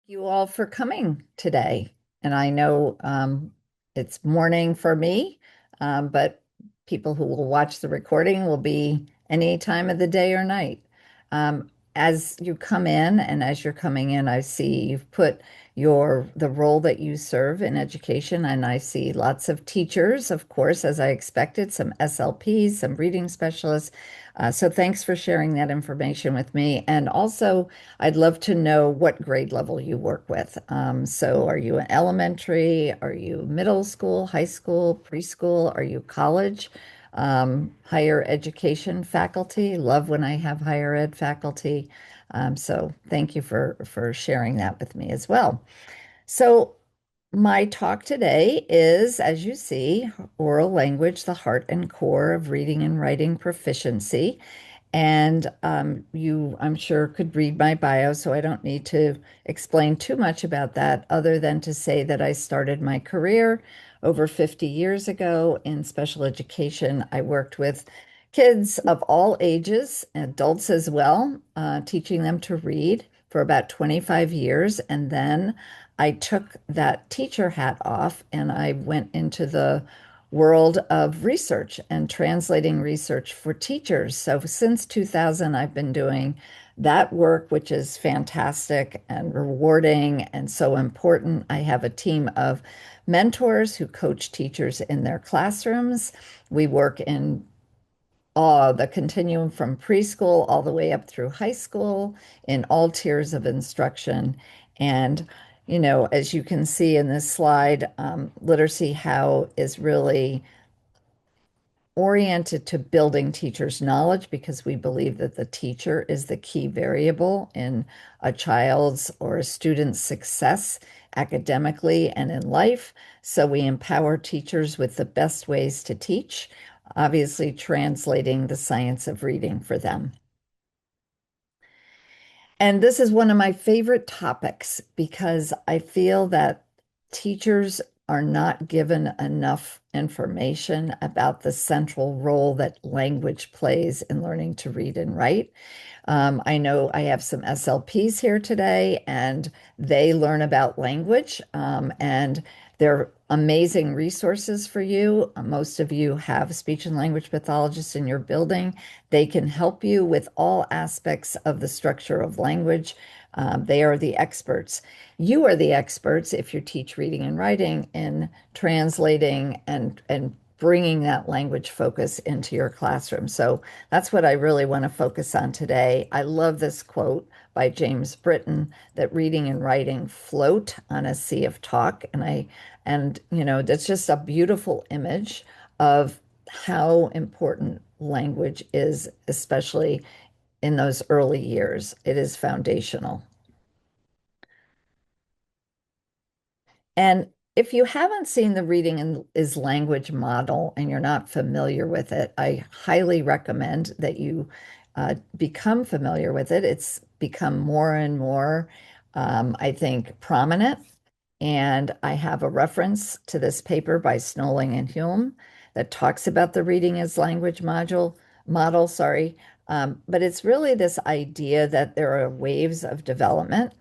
You all for coming today. And I know it's morning for me, but people who will watch the recording will be any time of the day or night. As you come in and as you're coming in, I see you've put the role that you serve in education, and I see lots of teachers, of course, as I expected, some SLPs, some reading specialists. So thanks for sharing that information with me. And also, I'd love to know what grade level you work with. So are you an elementary? Are you middle school, high school, preschool? Are you college? Higher education faculty? Love when I have higher ed faculty. So thank you for sharing that with me as well. So my talk today is, as you see, oral language, the heart and core of reading and writing proficiency. And you, I'm sure, could read my bio, so I don't need to explain too much about that, other than to say that I started my career over 50 years ago in special education. I worked with kids of all ages, adults as well, teaching them to read for about 25 years. And then I took that teacher hat off and I went into the world of research and translating research for teachers. So since 2000, I've been doing that work, which is fantastic and rewarding and so important. I have a team of mentors who coach teachers in their classrooms. We work in the continuum from preschool all the way up through high school in all tiers of instruction. And, as you can see in this slide, Literacy How is really oriented to building teachers' knowledge because we believe that the teacher is the key variable in a child's or a student's success academically and in life. So we empower teachers with the best ways to teach, obviously translating the science of reading for them. And this is one of my favorite topics because I feel that teachers are not given enough information about the central role that language plays in learning to read and write. I know I have some SLPs here today, and they learn about language, and they're amazing resources for you. Most of you have speech and language pathologists in your building. They can help you with all aspects of the structure of language. They are the experts. You are the experts if you teach reading and writing in translating and bringing that language focus into your classroom. So that's what I really want to focus on today. I love this quote by James Britton that reading and writing float on a sea of talk. And that's just a beautiful image of how important language is, especially in those early years. It is foundational. And if you haven't seen the is Language model and you're not familiar with it, I highly recommend that you become familiar with it. It's become more and more, I think, prominent. And I have a reference to this paper by Snolling and Hume that talks about the reading as language model, sorry. But it's really this idea that there are waves of development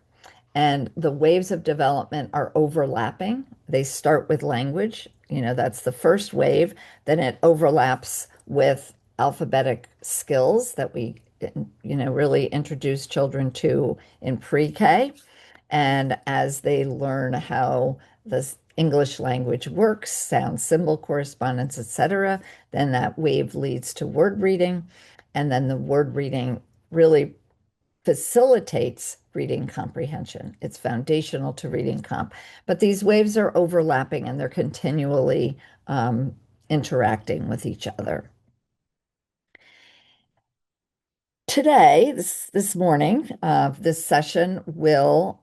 and the waves of development are overlapping. They start with language, that's the first wave. Then it overlaps with alphabetic skills that we, really introduce children to in pre-K. And as they learn how the English language works, sound, symbol correspondence, etc., then that wave leads to word reading. And then the word reading really facilitates reading comprehension. It's foundational to reading comp. But these waves are overlapping and they're continually interacting with each other. Today, this morning, this session will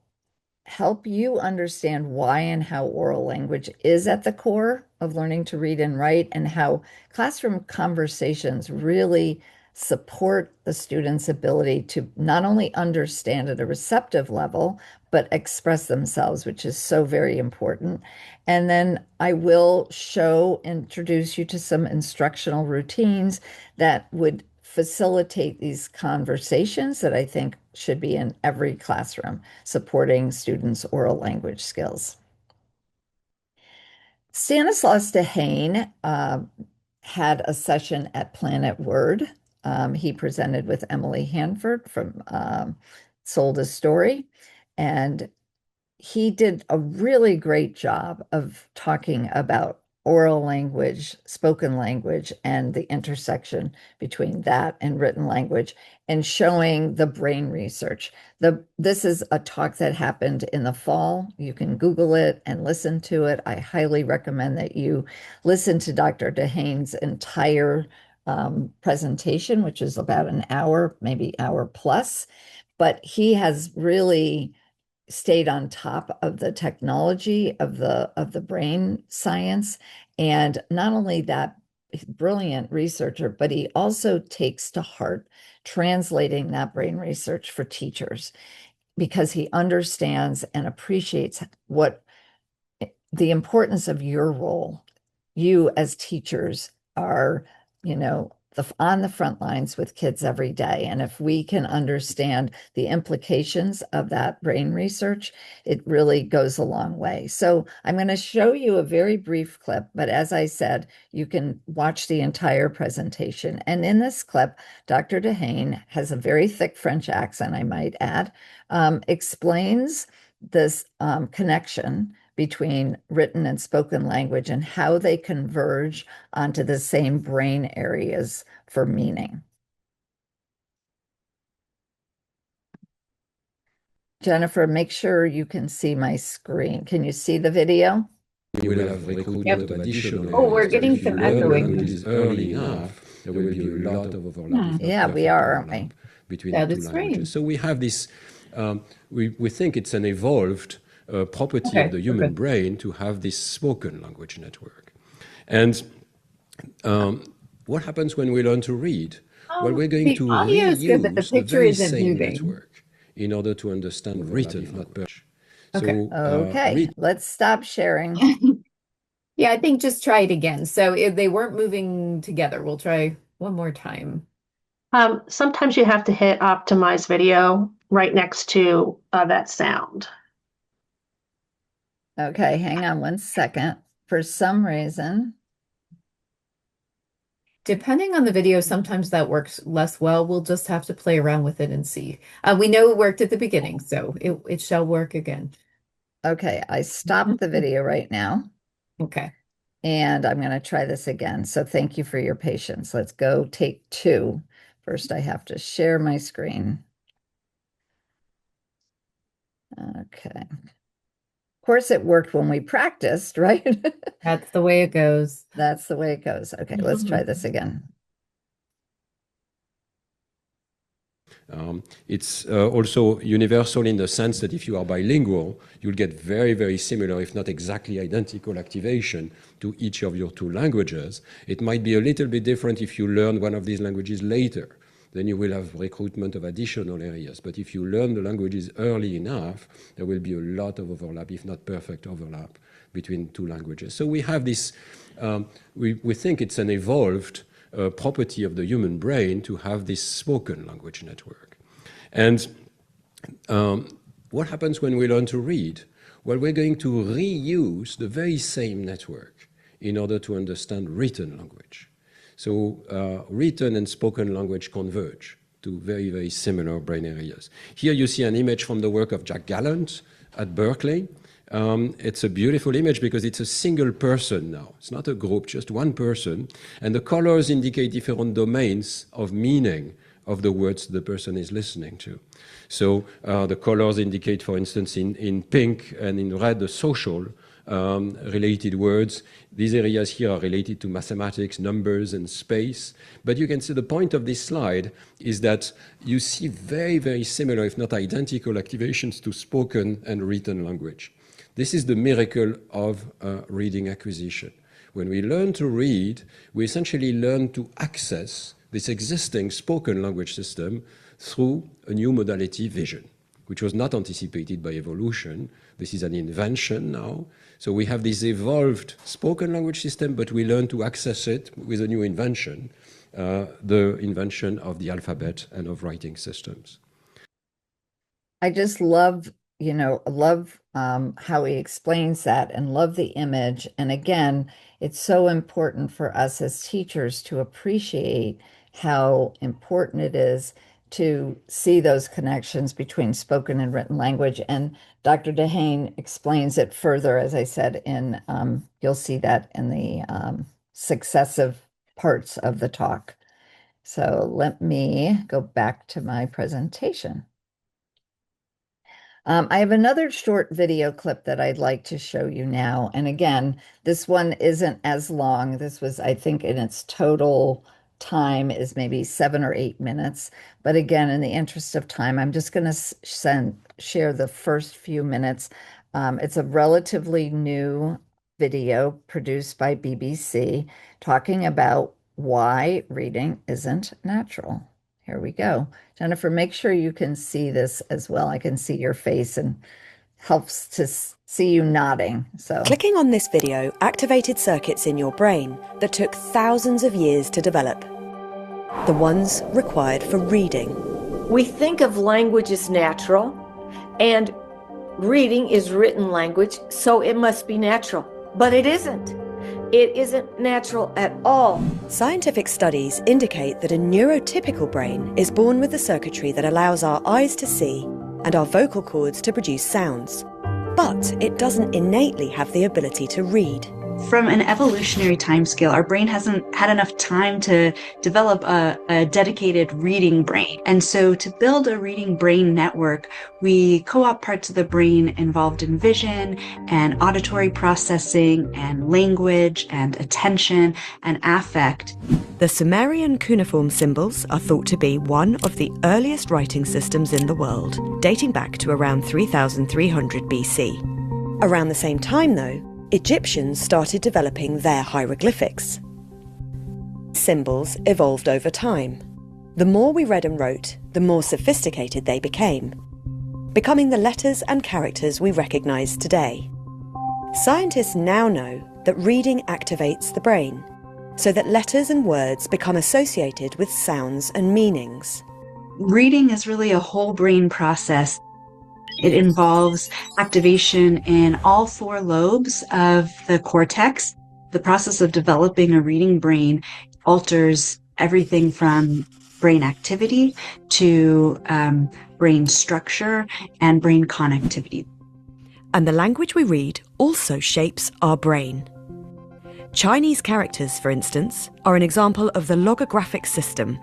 help you understand why and how oral language is at the core of learning to read and write, and how classroom conversations really support the student's ability to not only understand at a receptive level, but express themselves, which is so very important. And then I will introduce you to some instructional routines that would facilitate these conversations that I think should be in every classroom, supporting students' oral language skills. Stanislaus Dehaene had a session at Planet Word. He presented with Emily Hanford from Sold a Story, and he did a really great job of talking about oral language, spoken language, and the intersection between that and written language, and showing the brain research. This is a talk that happened in the fall. You can Google it and listen to it. I highly recommend that you listen to Dr. Dehaene's entire presentation, which is about an hour, maybe hour plus. But he has really stayed on top of the technology of the brain science. And not only that, brilliant researcher, but he also takes to heart translating that brain research for teachers because he understands and appreciates what the importance of your role. You as teachers are, on the front lines with kids every day. And if we can understand the implications of that brain research, it really goes a long way. So I'm going to show you a very brief clip, but as I said, you can watch the entire presentation. And in this clip, Dr. Dehaene has a very thick French accent, I might add, explains this connection between written and spoken language and how they converge onto the same brain areas for meaning. Jennifer, make sure you can see my screen. Can you see the video? You will have recruitment of additional. Oh, we're getting some echoing. Languages early enough, there will be a lot of overlap. Yeah, we are, aren't we? Between the two languages. So we have this, we think it's an evolved property of the human brain to have this spoken language network. And what happens when we learn to read? Well, we're going to reuse the very same network in order to understand written, not purchased. Okay, let's stop sharing. Yeah, I think just try it again. So if they weren't moving together, we'll try one more time. Sometimes you have to hit optimize video right next to that sound. Okay, hang on one second. For some reason, depending on the video, sometimes that works less well. We'll just have to play around with it and see. We know it worked at the beginning, so it shall work again. Okay, I stopped the video right now. Okay. And I'm going to try this again. So thank you for your patience. Let's go take two. First, I have to share my screen. Okay. Of course, it worked when we practiced, right? That's the way it goes. That's the way it goes. Okay, let's try this again. It's also universal in the sense that if you are bilingual, you'll get very, very similar, if not exactly identical activation to each of your two languages. It might be a little bit different if you learn one of these languages later. Then you will have recruitment of additional areas. But if you learn the languages early enough, there will be a lot of overlap, if not perfect overlap, between two languages. So we have this, we think it's an evolved property of the human brain to have this spoken language network. And what happens when we learn to read? Well, we're going to reuse the very same network in order to understand written language. So written and spoken language converge to very, very similar brain areas. Here you see an image from the work of Jack Gallant at Berkeley. It's a beautiful image because it's a single person now. It's not a group, just one person. And the colors indicate different domains of meaning of the words the person is listening to. So the colors indicate, for instance, in pink and in red, the social related words. These areas here are related to mathematics, numbers, and space. But you can see the point of this slide is that you see very, very similar, if not identical, activations to spoken and written language. This is the miracle of reading acquisition. When we learn to read, we essentially learn to access this existing spoken language system through a new modality, vision, which was not anticipated by evolution. This is an invention now. So we have this evolved spoken language system, but we learn to access it with a new invention. the invention of the alphabet and of writing systems. I just love, love how he explains that and love the image. And again, it's so important for us as teachers to appreciate how important it is to see those connections between spoken and written language. And Dr. Dehane explains it further, as I said, you'll see that in the successive parts of the talk. So let me go back to my presentation. I have another short video clip that I'd like to show you now. And again, this one isn't as long. This was, I think, in its total time is maybe 7 or 8 minutes. But again, in the interest of time, I'm just going to share the first few minutes. It's a relatively new video produced by BBC talking about why reading isn't natural. Here we go. Jennifer, make sure you can see this as well. I can see your face and helps to see you nodding. So clicking on this video activated circuits in your brain that took thousands of years to develop. The ones required for reading. We think of language as natural, and reading is written language, so it must be natural. But it isn't. It isn't natural at all. Scientific studies indicate that a neurotypical brain is born with the circuitry that allows our eyes to see and our vocal cords to produce sounds. But it doesn't innately have the ability to read. From an evolutionary timescale, our brain hasn't had enough time to develop a dedicated reading brain. And so to build a reading brain network, we co-opt parts of the brain involved in vision and auditory processing and language and attention and affect. The Sumerian cuneiform symbols are thought to be one of the earliest writing systems in the world, dating back to around 3300 BC. Around the same time, though, Egyptians started developing their hieroglyphics. Symbols evolved over time. The more we read and wrote, the more sophisticated they became, becoming the letters and characters we recognise today. Scientists now know that reading activates the brain, so that letters and words become associated with sounds and meanings. Reading is really a whole brain process. It involves activation in all four lobes of the cortex. The process of developing a reading brain alters everything from brain activity to brain structure and brain connectivity. And the language we read also shapes our brain. Chinese characters, for instance, are an example of the logographic system.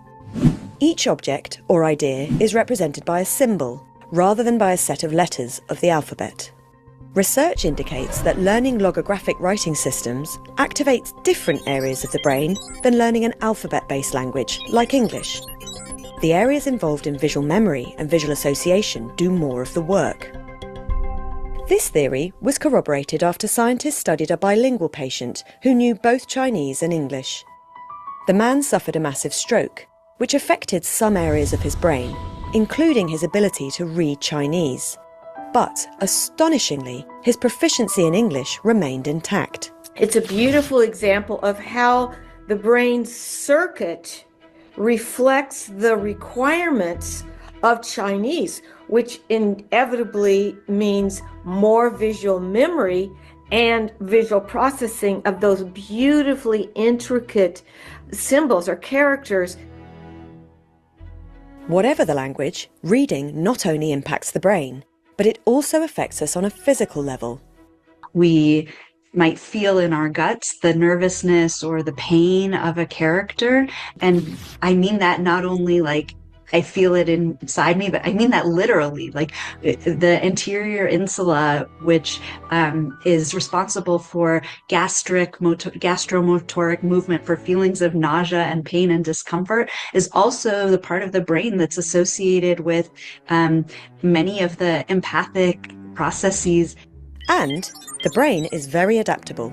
Each object or idea is represented by a symbol, rather than by a set of letters of the alphabet. Research indicates that learning logographic writing systems activates different areas of the brain than learning an alphabet-based language, like English. The areas involved in visual memory and visual association do more of the work. This theory was corroborated after scientists studied a bilingual patient who knew both Chinese and English. The man suffered a massive stroke, which affected some areas of his brain, including his ability to read Chinese. But, astonishingly, his proficiency in English remained intact. It's a beautiful example of how the brain's circuit reflects the requirements of Chinese, which inevitably means more visual memory and visual processing of those beautifully intricate symbols or characters. Whatever the language, reading not only impacts the brain, but it also affects us on a physical level. We might feel in our guts the nervousness or the pain of a character. And I mean that not only like I feel it inside me, but I mean that literally, like the anterior insula, which is responsible for gastromotoric movement, for feelings of nausea and pain and discomfort, is also the part of the brain that's associated with many of the empathic processes. And the brain is very adaptable.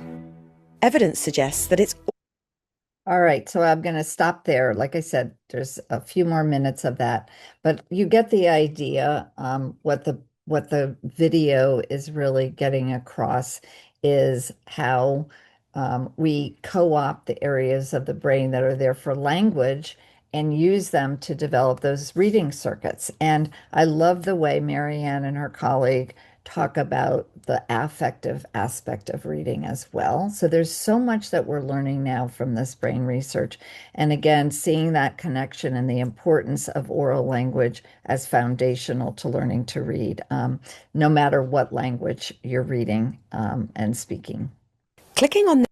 Evidence suggests that it's all right, so I'm going to stop there. Like I said, there's a few more minutes of that, but you get the idea. What the video is really getting across is how we co-opt the areas of the brain that are there for language and use them to develop those reading circuits. And I love the way Marianne and her colleague talk about the affective aspect of reading as well. So there's so much that we're learning now from this brain research. And again, seeing that connection and the importance of oral language as foundational to learning to read, no matter what language you're reading and speaking. Clicking on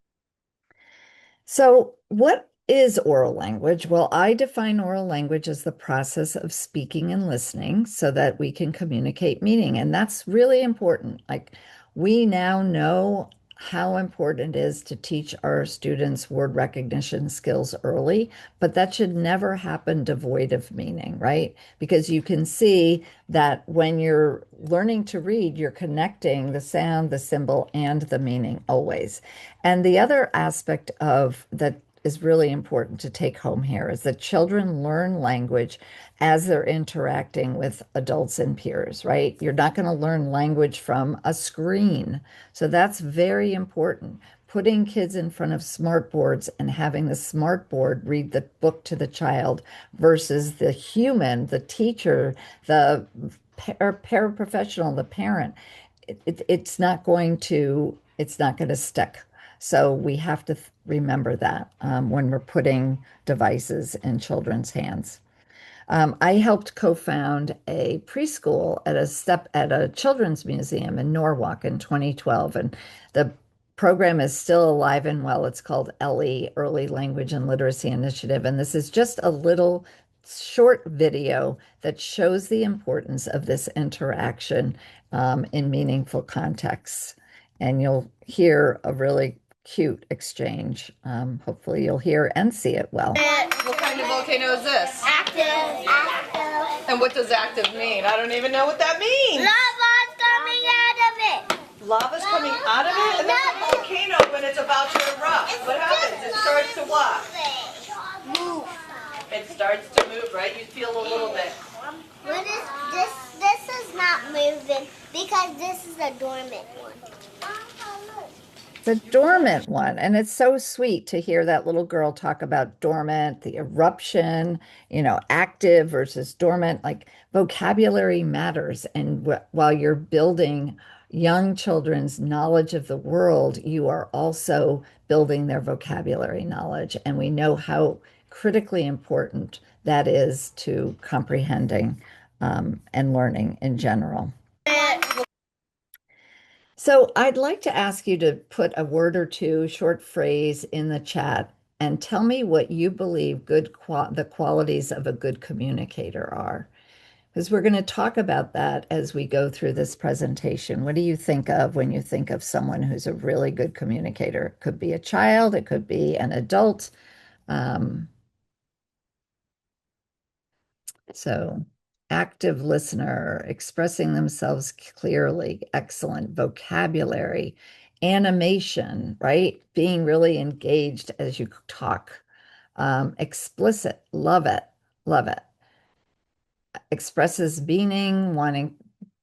So, what is oral language? Well, I define oral language as the process of speaking and listening so that we can communicate meaning. And that's really important. Like, we now know how important it is to teach our students word recognition skills early, but that should never happen devoid of meaning, right? Because you can see that when you're learning to read, you're connecting the sound, the symbol, and the meaning always. And the other aspect of that is really important to take home here is that children learn language as they're interacting with adults and peers, right? You're not going to learn language from a screen. So that's very important. Putting kids in front of smart boards and having the smart board read the book to the child versus the human, the teacher, the paraprofessional, the parent, it's not going to stick. So we have to remember that when we're putting devices in children's hands. I helped co-found a preschool at a children's museum in Norwalk in 2012, and the program is still alive and well. It's called ELLI, Early Language and Literacy Initiative, and this is just a little short video that shows the importance of this interaction in meaningful contexts. And you'll hear a really cute exchange. Hopefully, you'll hear and see it well. What kind of volcano is this? Active. Active. And what does active mean? I don't even know what that means. Lava's coming out of it. Lava's coming out of it? And that's a volcano when it's about to erupt. What happens? It starts to what? Move. It starts to move, right? You feel a little bit. What is this? This is not moving because this is a dormant one. The dormant one. And it's so sweet to hear that little girl talk about dormant, the eruption, active versus dormant. Like vocabulary matters. And while you're building young children's knowledge of the world, you are also building their vocabulary knowledge. And we know how critically important that is to comprehending and learning in general. So I'd like to ask you to put a word or two, short phrase in the chat and tell me what you believe the qualities of a good communicator are. Because we're going to talk about that as we go through this presentation. What do you think of when you think of someone who's a really good communicator? It could be a child, it could be an adult. So active listener, expressing themselves clearly, excellent vocabulary, animation, right? Being really engaged as you talk. Explicit, love it, love it. Expresses meaning, wanting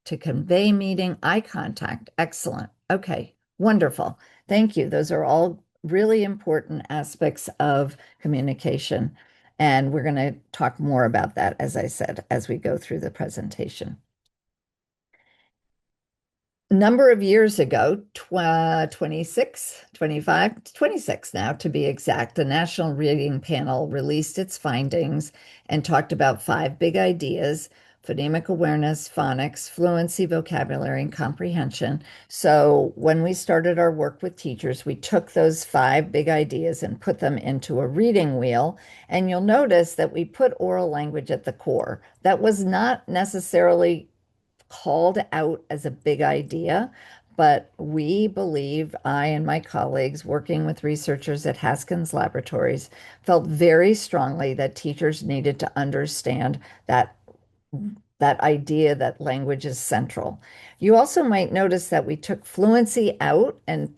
to convey meaning, eye contact, excellent. Okay, wonderful. Thank you. Those are all really important aspects of communication. And we're going to talk more about that, as I said, as we go through the presentation. Number of years ago, 26, 25, 26 now to be exact, the National Reading Panel released its findings and talked about 5 big ideas: phonemic awareness, phonics, fluency, vocabulary, and comprehension. So when we started our work with teachers, we took those 5 big ideas and put them into a reading wheel. And you'll notice that we put oral language at the core. That was not necessarily called out as a big idea, but we believe, I and my colleagues working with researchers at Haskins Laboratories, felt very strongly that teachers needed to understand that idea that language is central. You also might notice that we took fluency out and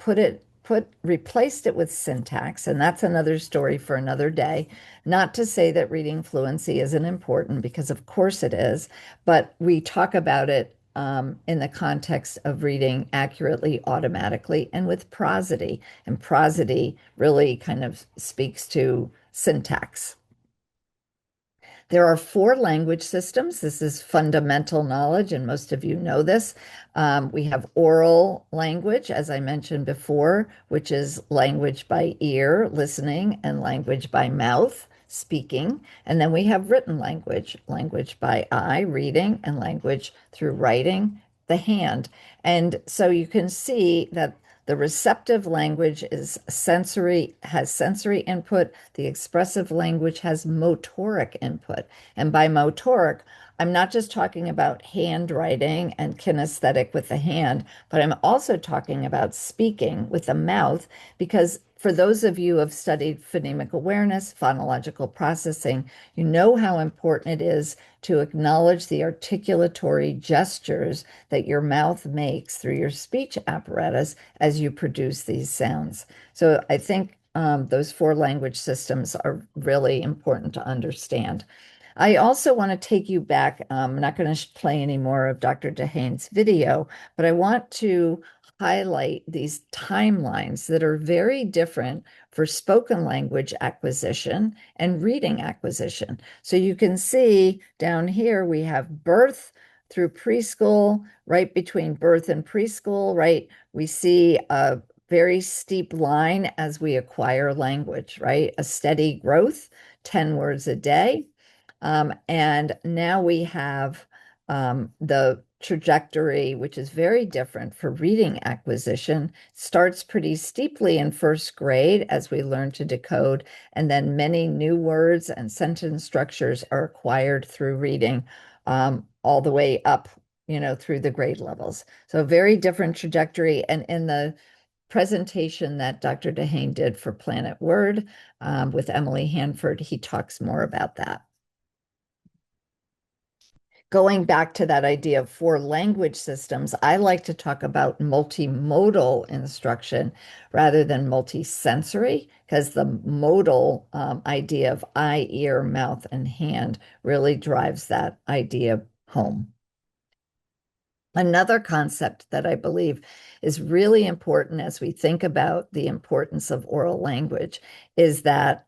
replaced it with syntax, and that's another story for another day. Not to say that reading fluency isn't important, because of course it is, but we talk about it in the context of reading accurately, automatically, and with prosody. And prosody really kind of speaks to syntax. There are four language systems. This is fundamental knowledge, and most of you know this. We have oral language, as I mentioned before, which is language by ear, listening, and language by mouth, speaking. And then we have written language, language by eye, reading, and language through writing, the hand. And so you can see that the receptive language is sensory, has sensory input. The expressive language has motoric input. And by motoric, I'm not just talking about handwriting and kinesthetic with the hand, but I'm also talking about speaking with the mouth, because for those of you who have studied phonemic awareness, phonological processing, you know how important it is to acknowledge the articulatory gestures that your mouth makes through your speech apparatus as you produce these sounds. So I think those four language systems are really important to understand. I also want to take you back. I'm not going to play any more of Dr. DeHane's video, but I want to highlight these timelines that are very different for spoken language acquisition and reading acquisition. So you can see down here we have birth through preschool, right between birth and preschool, right? We see a very steep line as we acquire language, right? A steady growth, 10 words a day. And now we have the trajectory, which is very different for reading acquisition. Starts pretty steeply in first grade as we learn to decode, and then many new words and sentence structures are acquired through reading all the way up, through the grade levels. So a very different trajectory. And in the presentation that Dr. DeHane did for Planet Word with Emily Hanford, he talks more about that. Going back to that idea of four language systems, I like to talk about multimodal instruction rather than multisensory, because the modal idea of eye, ear, mouth, and hand really drives that idea home. Another concept that I believe is really important as we think about the importance of oral language is that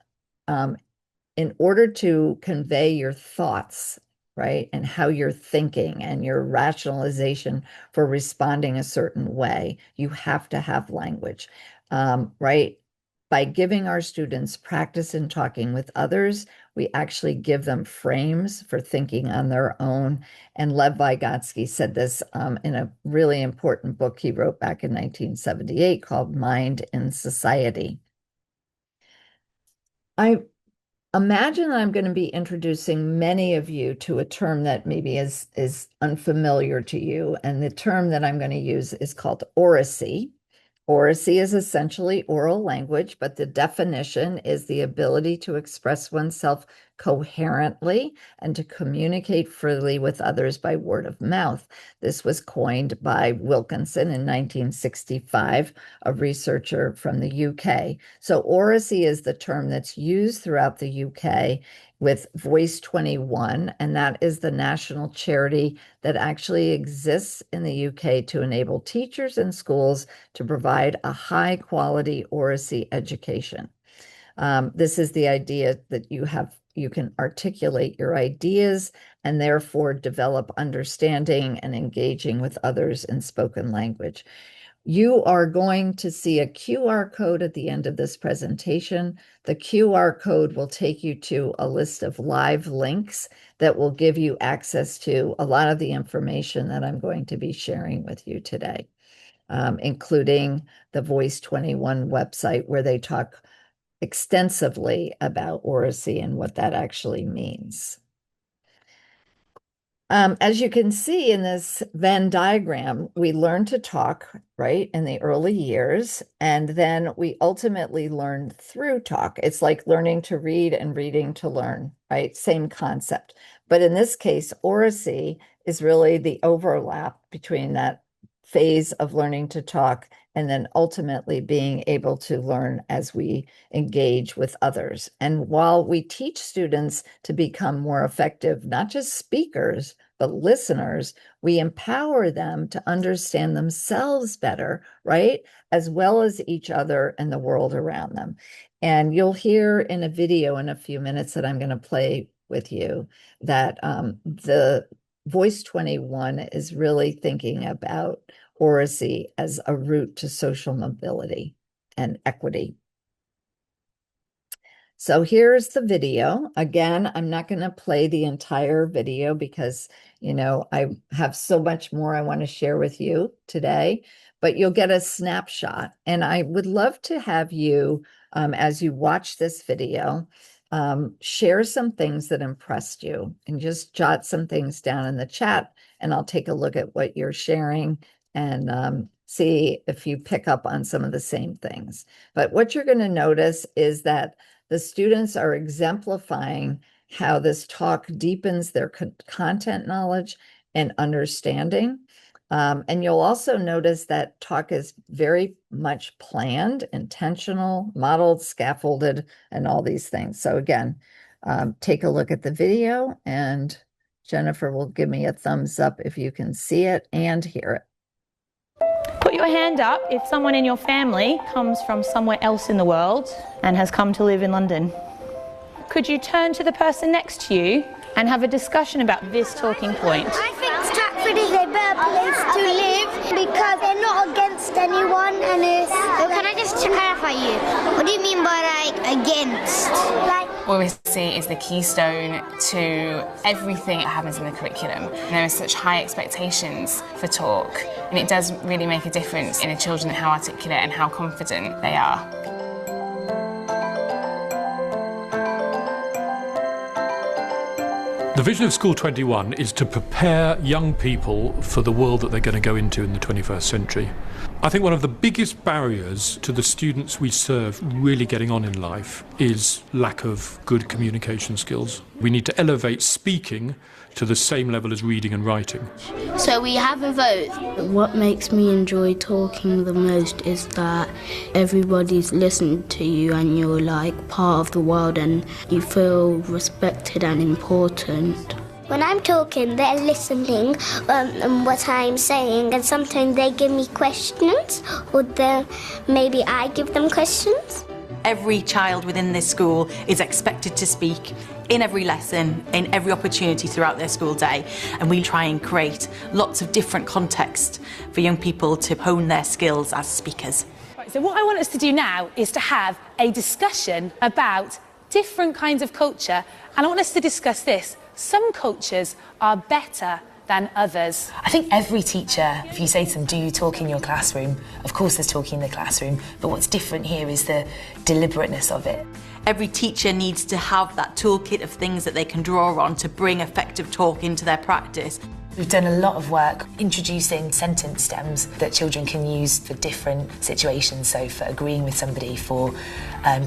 in order to convey your thoughts, right, and how you're thinking and your rationalization for responding a certain way, you have to have language, right? By giving our students practice in talking with others, we actually give them frames for thinking on their own. And Lev Vygotsky said this in a really important book he wrote back in 1978 called Mind in Society. I imagine I'm going to be introducing many of you to a term that maybe is unfamiliar to you, and the term that I'm going to use is called oracy. Oracy is essentially oral language, but the definition is the ability to express oneself coherently and to communicate freely with others by word of mouth. This was coined by Wilkinson in 1965, a researcher from the UK. So oracy is the term that's used throughout the UK with Voice 21, and that is the national charity that actually exists in the UK to enable teachers and schools to provide a high quality oracy education. This is the idea that you can articulate your ideas and therefore develop understanding and engaging with others in spoken language. You are going to see a QR code at the end of this presentation. The QR code will take you to a list of live links that will give you access to a lot of the information that I'm going to be sharing with you today, including the Voice 21 website, where they talk extensively about oracy and what that actually means. As you can see in this Venn diagram, we learn to talk, right, in the early years, and then we ultimately learn through talk. It's like learning to read and reading to learn, right? Same concept. But in this case, oracy is really the overlap between that phase of learning to talk and then ultimately being able to learn as we engage with others. And while we teach students to become more effective, not just speakers, But listeners, we empower them to understand themselves better, right? As well as each other and the world around them. And you'll hear in a video in a few minutes that I'm going to play with you that the Voice 21 is really thinking about oracy as a route to social mobility and equity. So here's the video. Again, I'm not going to play the entire video because, I have so much more I want to share with you today, but you'll get a snapshot. And I would love to have you, as you watch this video, share some things that impressed you and just jot some things down in the chat. And I'll take a look at what you're sharing and see if you pick up on some of the same things. But what you're going to notice is that the students are exemplifying how this talk deepens their content knowledge and understanding. And you'll also notice that talk is very much planned, intentional, modeled, scaffolded, and all these things. So again, take a look at the video, and Jennifer will give me a thumbs up if you can see it and hear it. Put your hand up if someone in your family comes from somewhere else in the world and has come to live in London. Could you turn to the person next to you and have a discussion about this talking point? I think Stratford is a better place to live because they're not against anyone and it's... Well, can I just clarify you? What do you mean by, against? What we see is the keystone to everything that happens in the curriculum. There are such high expectations for talk, and it does really make a difference in the children how articulate and how confident they are. The vision of School 21 is to prepare young people for the world that they're going to go into in the 21st century. I think one of the biggest barriers to the students we serve really getting on in life is lack of good communication skills. We need to elevate speaking to the same level as reading and writing. So we have a vote. What makes me enjoy talking the most is that everybody's listening to you and you're like part of the world and you feel respected and important. When I'm talking, they're listening what I'm saying, and sometimes they give me questions, or maybe I give them questions. Every child within this school is expected to speak in every lesson, in every opportunity throughout their school day, and we try and create lots of different contexts for young people to hone their skills as speakers. Right, so what I want us to do now is to have a discussion about different kinds of culture, and I want us to discuss this. Some cultures are better than others. I think every teacher, if you say to them, do you talk in your classroom? Of course there's talking in the classroom, but what's different here is the deliberateness of it. Every teacher needs to have that toolkit of things that they can draw on to bring effective talk into their practice. We've done a lot of work introducing sentence stems that children can use for different situations, so for agreeing with somebody, for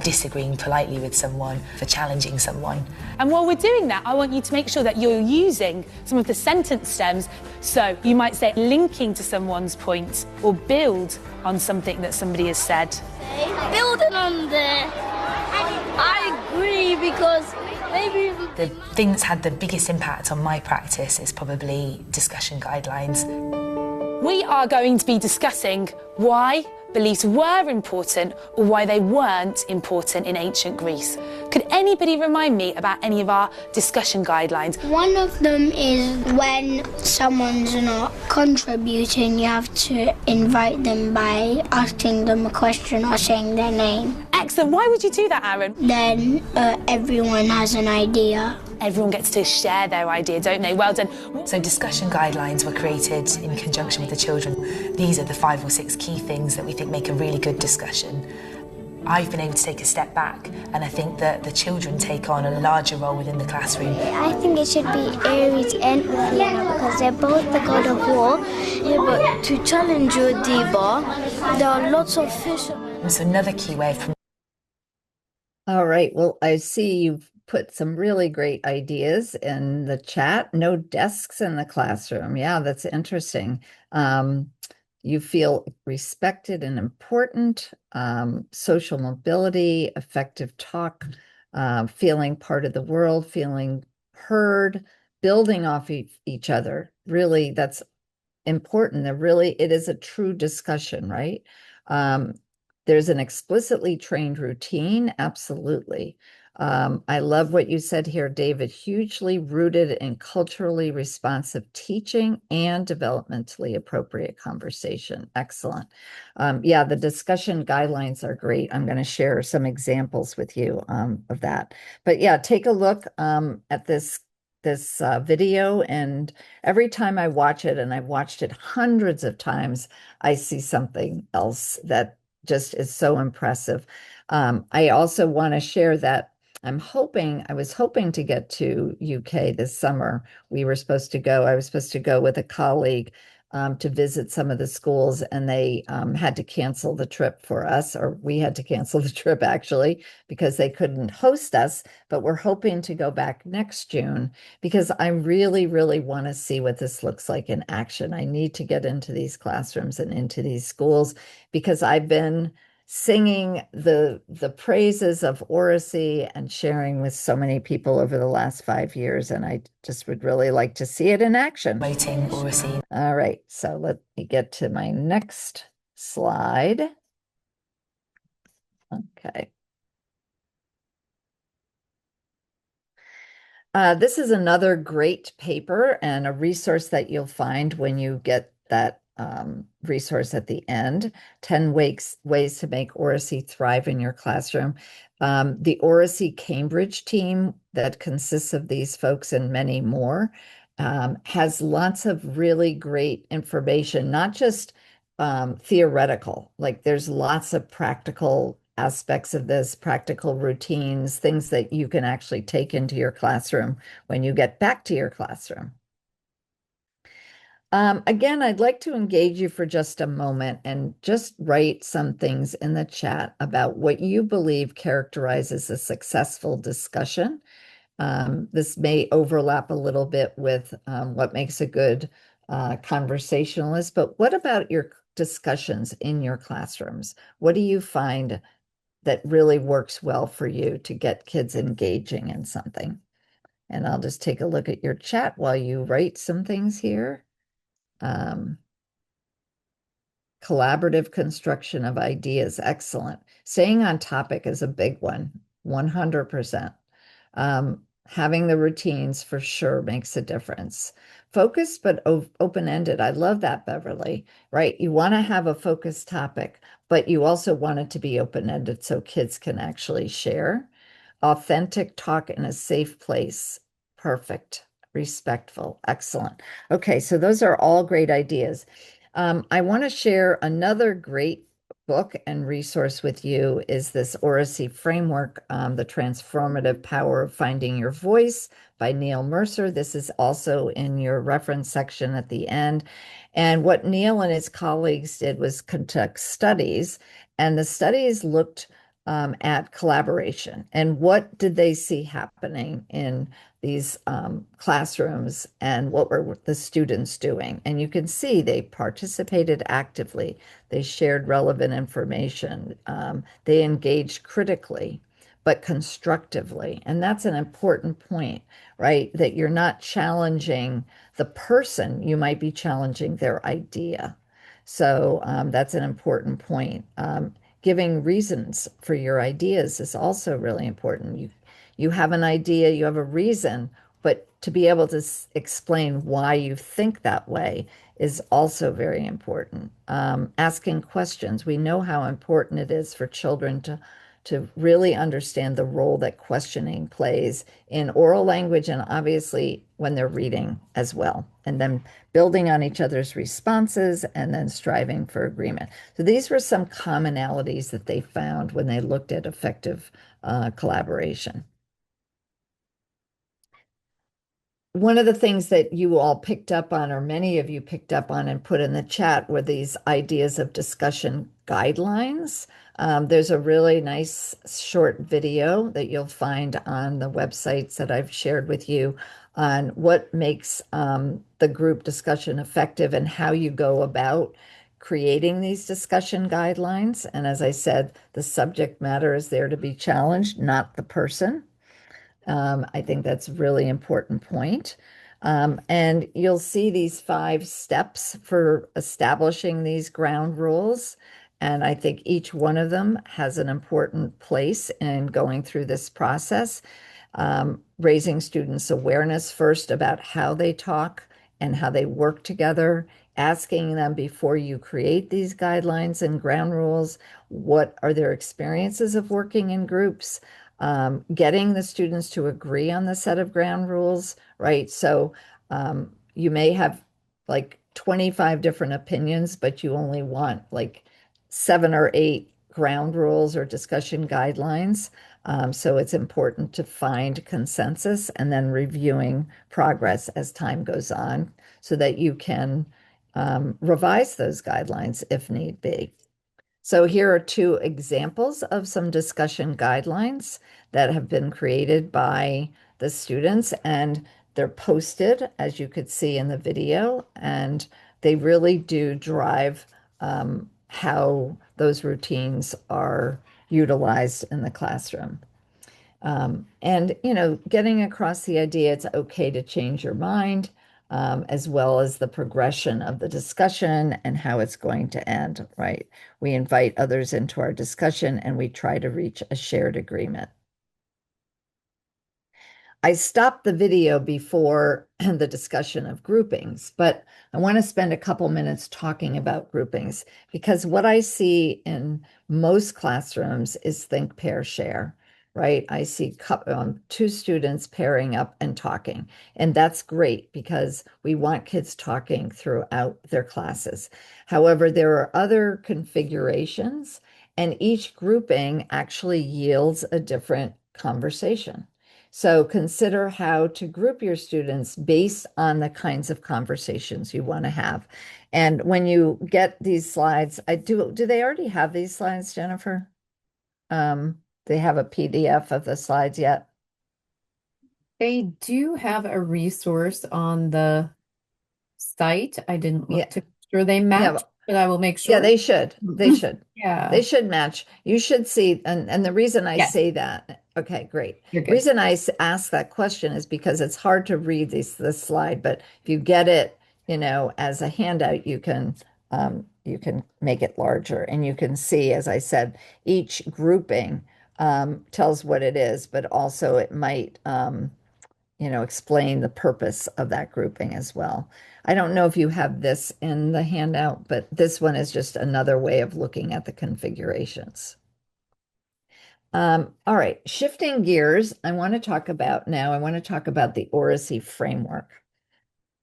disagreeing politely with someone, for challenging someone. And while we're doing that, I want you to make sure that you're using some of the sentence stems. So you might say linking to someone's point or build on something that somebody has said. Building on there. I agree because maybe... The thing that's had the biggest impact on my practice is probably discussion guidelines. We are going to be discussing why beliefs were important or why they weren't important in ancient Greece. Could anybody remind me about any of our discussion guidelines? One of them is when someone's not contributing, you have to invite them by asking them a question or saying their name. Excellent. Why would you do that, Aaron? Then everyone has an idea. Everyone gets to share their idea, don't they? Well done. So discussion guidelines were created in conjunction with the children. These are the 5 or 6 key things that we think make a really good discussion. I've been able to take a step back, and I think that the children take on a larger role within the classroom. I think it should be Aries and Athena because they're both the god of war. Yeah, but to challenge your diva, there are lots of fishermen. So another key way of... All right, well, I see you've put some really great ideas in the chat. No desks in the classroom. Yeah, that's interesting. You feel respected and important, social mobility, effective talk, feeling part of the world, feeling heard, building off each other. Really, that's important. It is a true discussion, right? Um, there's an explicitly trained routine. Absolutely. I love what you said here, David. Hugely rooted in culturally responsive teaching and developmentally appropriate conversation. Excellent. Yeah, the discussion guidelines are great. I'm going to share some examples with you of that. But yeah, take a look at this video, and every time I watch it, and I've watched it hundreds of times, I see something else that just is so impressive. I also want to share that I was hoping to get to UK this summer. I was supposed to go with a colleague to visit some of the schools, and they had to cancel the trip for us, or we had to cancel the trip actually, because they couldn't host us. But we're hoping to go back next June because I really, really want to see what this looks like in action. I need to get into these classrooms and into these schools because I've been singing the praises of oracy and sharing with so many people over the last 5 years, and I just would really like to see it in action. Waiting oracy. All right, so let me get to my next slide. Okay. This is another great paper and a resource that you'll find when you get that resource at the end, 10 ways to make oracy thrive in your classroom. The Oracy Cambridge team that consists of these folks and many more has lots of really great information, not just theoretical, like there's lots of practical aspects of this, practical routines, things that you can actually take into your classroom when you get back to your classroom. Again, I'd like to engage you for just a moment and just write some things in the chat about what you believe characterizes a successful discussion. This may overlap a little bit with what makes a good conversationalist, but what about your discussions in your classrooms? What do you find that really works well for you to get kids engaging in something? And I'll just take a look at your chat while you write some things here. Collaborative construction of ideas, excellent. Staying on topic is a big one, 100%. Having the routines for sure makes a difference. Focused but open-ended. I love that, Beverly, right? You want to have a focused topic, but you also want it to be open-ended so kids can actually share. Authentic talk in a safe place. Perfect. Respectful. Excellent. Okay, so those are all great ideas. I want to share another great book and resource with you is this Oracy Framework, The Transformative Power of Finding Your Voice by Neil Mercer. This is also in your reference section at the end. And what Neil and his colleagues did was conduct studies, and the studies looked at collaboration and what did they see happening in these classrooms and what were the students doing. And you can see they participated actively. They shared relevant information. They engaged critically, but constructively. And that's an important point, right? That you're not challenging the person, you might be challenging their idea. So that's an important point. Giving reasons for your ideas is also really important. You have an idea, you have a reason, but to be able to explain why you think that way is also very important. Asking questions. We know how important it is for children to really understand the role that questioning plays in oral language and obviously when they're reading as well, and then building on each other's responses and then striving for agreement. So these were some commonalities that they found when they looked at effective collaboration. One of the things that you all picked up on, or many of you picked up on and put in the chat, were these ideas of discussion guidelines. There's a really nice short video that you'll find on the websites that I've shared with you on what makes the group discussion effective and how you go about creating these discussion guidelines. And as I said, the subject matter is there to be challenged, not the person. I think that's a really important point. And you'll see these 5 steps for establishing these ground rules. And I think each one of them has an important place in going through this process. Raising students' awareness first about how they talk and how they work together, asking them before you create these guidelines and ground rules, what are their experiences of working in groups, getting the students to agree on the set of ground rules, right? So you may have like 25 different opinions, but you only want like 7 or 8 ground rules or discussion guidelines. So it's important to find consensus and then reviewing progress as time goes on so that you can revise those guidelines if need be. So here are 2 examples of some discussion guidelines that have been created by the students, and they're posted, as you could see in the video, and they really do drive how those routines are utilized in the classroom. And, getting across the idea it's okay to change your mind, as well as the progression of the discussion and how it's going to end, right? We invite others into our discussion and we try to reach a shared agreement. I stopped the video before the discussion of groupings, but I want to spend a couple minutes talking about groupings because what I see in most classrooms is think, pair, share, right? I see 2 students pairing up and talking, and that's great because we want kids talking throughout their classes. However, there are other configurations, and each grouping actually yields a different conversation. So consider how to group your students based on the kinds of conversations you want to have. And when you get these slides, do they already have these slides, Jennifer? They have a PDF of the slides yet? They do have a resource on the site. I didn't look to make sure they match, but I will make sure. Yeah, they should. They should. Yeah. They should match. You should see, and the reason I say that, okay, great. You're good. Reason I ask that question is because it's hard to read this slide, but if you get it, as a handout, you can make it larger and you can see, as I said, each grouping tells what it is, but also it might explain the purpose of that grouping as well. I don't know if you have this in the handout, but this one is just another way of looking at the configurations. All right, shifting gears, I want to talk about the oracy framework.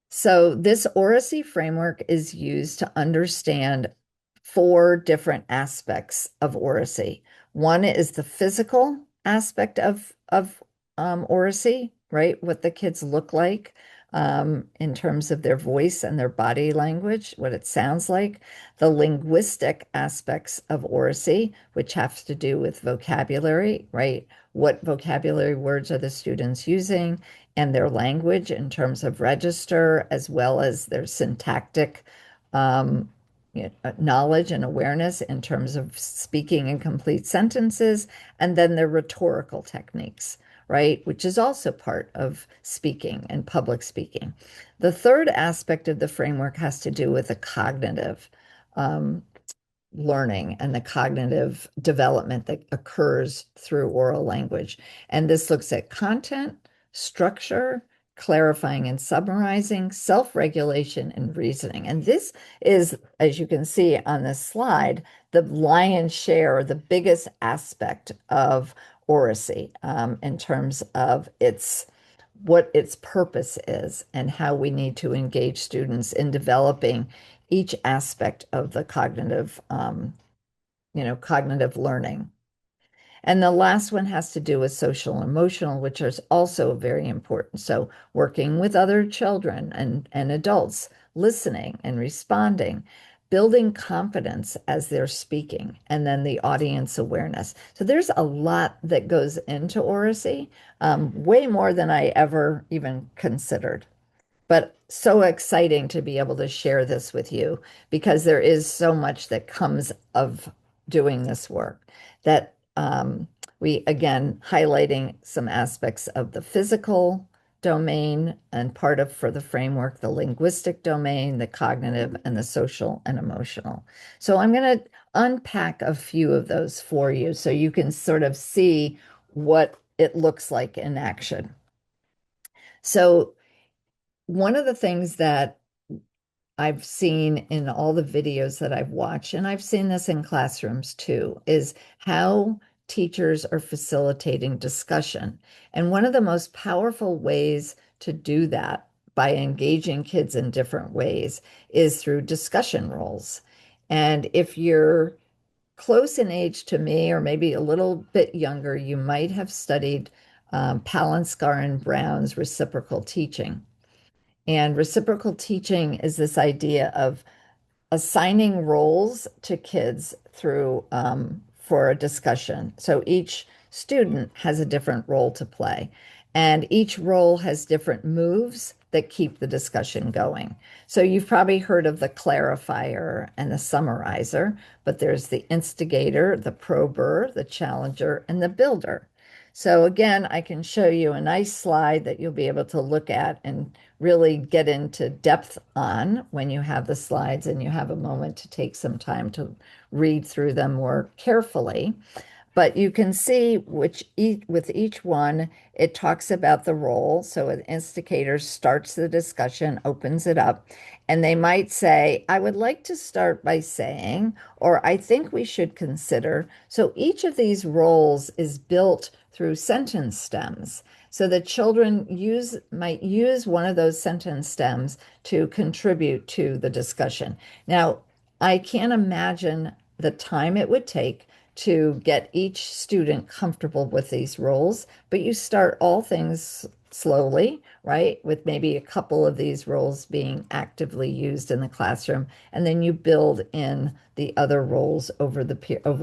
So this oracy framework is used to understand 4 different aspects of oracy. One is the physical aspect of oracy, right? What the kids look like in terms of their voice and their body language, what it sounds like. The linguistic aspects of oracy, which have to do with vocabulary, right? What vocabulary words are the students using and their language in terms of register, as well as their syntactic knowledge and awareness in terms of speaking in complete sentences, and then their rhetorical techniques, right? Which is also part of speaking and public speaking. The third aspect of the framework has to do with the cognitive learning and the cognitive development that occurs through oral language. And this looks at content, structure, clarifying and summarizing, self-regulation, and reasoning. And this is, as you can see on this slide, the lion's share, the biggest aspect of oracy in terms of what its purpose is and how we need to engage students in developing each aspect of the cognitive learning. And the last one has to do with social and emotional, which is also very important. So working with other children and adults, listening and responding, building confidence as they're speaking, and then the audience awareness. So there's a lot that goes into oracy, way more than I ever even considered. But so exciting to be able to share this with you because there is so much that comes of doing this work that we, again, highlighting some aspects of the physical domain, and part of for the framework, the linguistic domain, the cognitive, and the social and emotional. So I'm going to unpack a few of those for you so you can sort of see what it looks like in action. So one of the things that I've seen in all the videos that I've watched, and I've seen this in classrooms too, is how teachers are facilitating discussion. And one of the most powerful ways to do that by engaging kids in different ways is through discussion roles. And if you're close in age to me, or maybe a little bit younger, you might have studied Palanskar and Brown's reciprocal teaching. And reciprocal teaching is this idea of assigning roles to kids through for a discussion. So each student has a different role to play, and each role has different moves that keep the discussion going. So you've probably heard of the clarifier and the summarizer, but there's the instigator, the prober, the challenger, and the builder. So again, I can show you a nice slide that you'll be able to look at and really get into depth on when you have the slides and you have a moment to take some time to read through them more carefully. But you can see with each one, it talks about the role. So an instigator starts the discussion, opens it up, and they might say, I would like to start by saying, or I think we should consider. So each of these roles is built through sentence stems. So the children might use one of those sentence stems to contribute to the discussion. Now, I can't imagine the time it would take to get each student comfortable with these roles, but you start all things slowly, right? With maybe a couple of these roles being actively used in the classroom, and then you build in the other roles over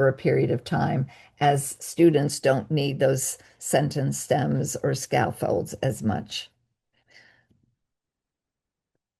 a period of time as students don't need those sentence stems or scaffolds as much.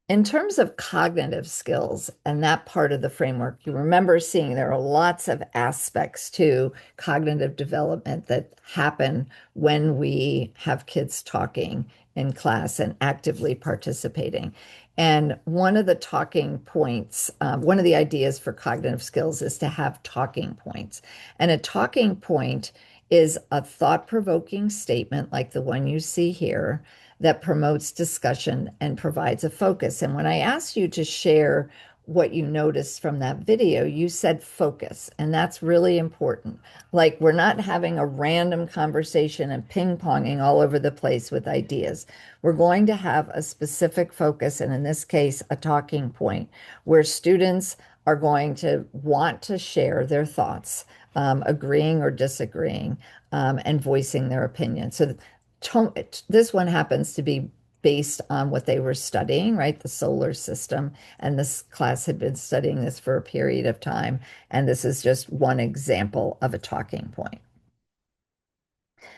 In terms of cognitive skills and that part of the framework, you remember seeing there are lots of aspects to cognitive development that happen when we have kids talking in class and actively participating. And one of the talking points, one of the ideas for cognitive skills is to have talking points. And a talking point is a thought-provoking statement like the one you see here that promotes discussion and provides a focus. And when I asked you to share what you noticed from that video, you said focus, and that's really important. Like, we're not having a random conversation and ping-ponging all over the place with ideas. We're going to have a specific focus, and in this case, a talking point, where students are going to want to share their thoughts, agreeing or disagreeing, and voicing their opinion. So this one happens to be based on what they were studying, right? The solar system. And this class had been studying this for a period of time. And this is just one example of a talking point.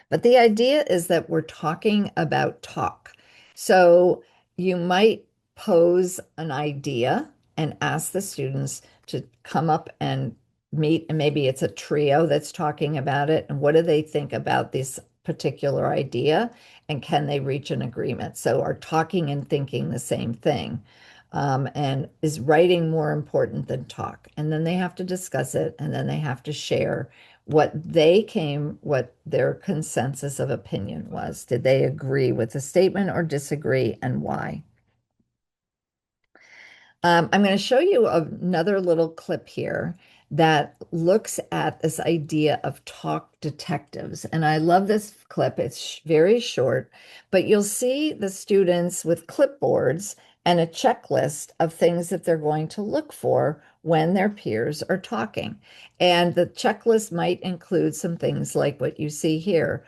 But the idea is that we're talking about talk. So you might pose an idea and ask the students to come up and meet, and maybe it's a trio that's talking about it. And what do they think about this particular idea? And can they reach an agreement? So are talking and thinking the same thing? And is writing more important than talk? And then they have to discuss it, and then they have to share what their consensus of opinion was. Did they agree with the statement or disagree, and why? I'm going to show you another little clip here that looks at this idea of talk detectives. And I love this clip. It's very short, but you'll see the students with clipboards and a checklist of things that they're going to look for when their peers are talking. And the checklist might include some things like what you see here.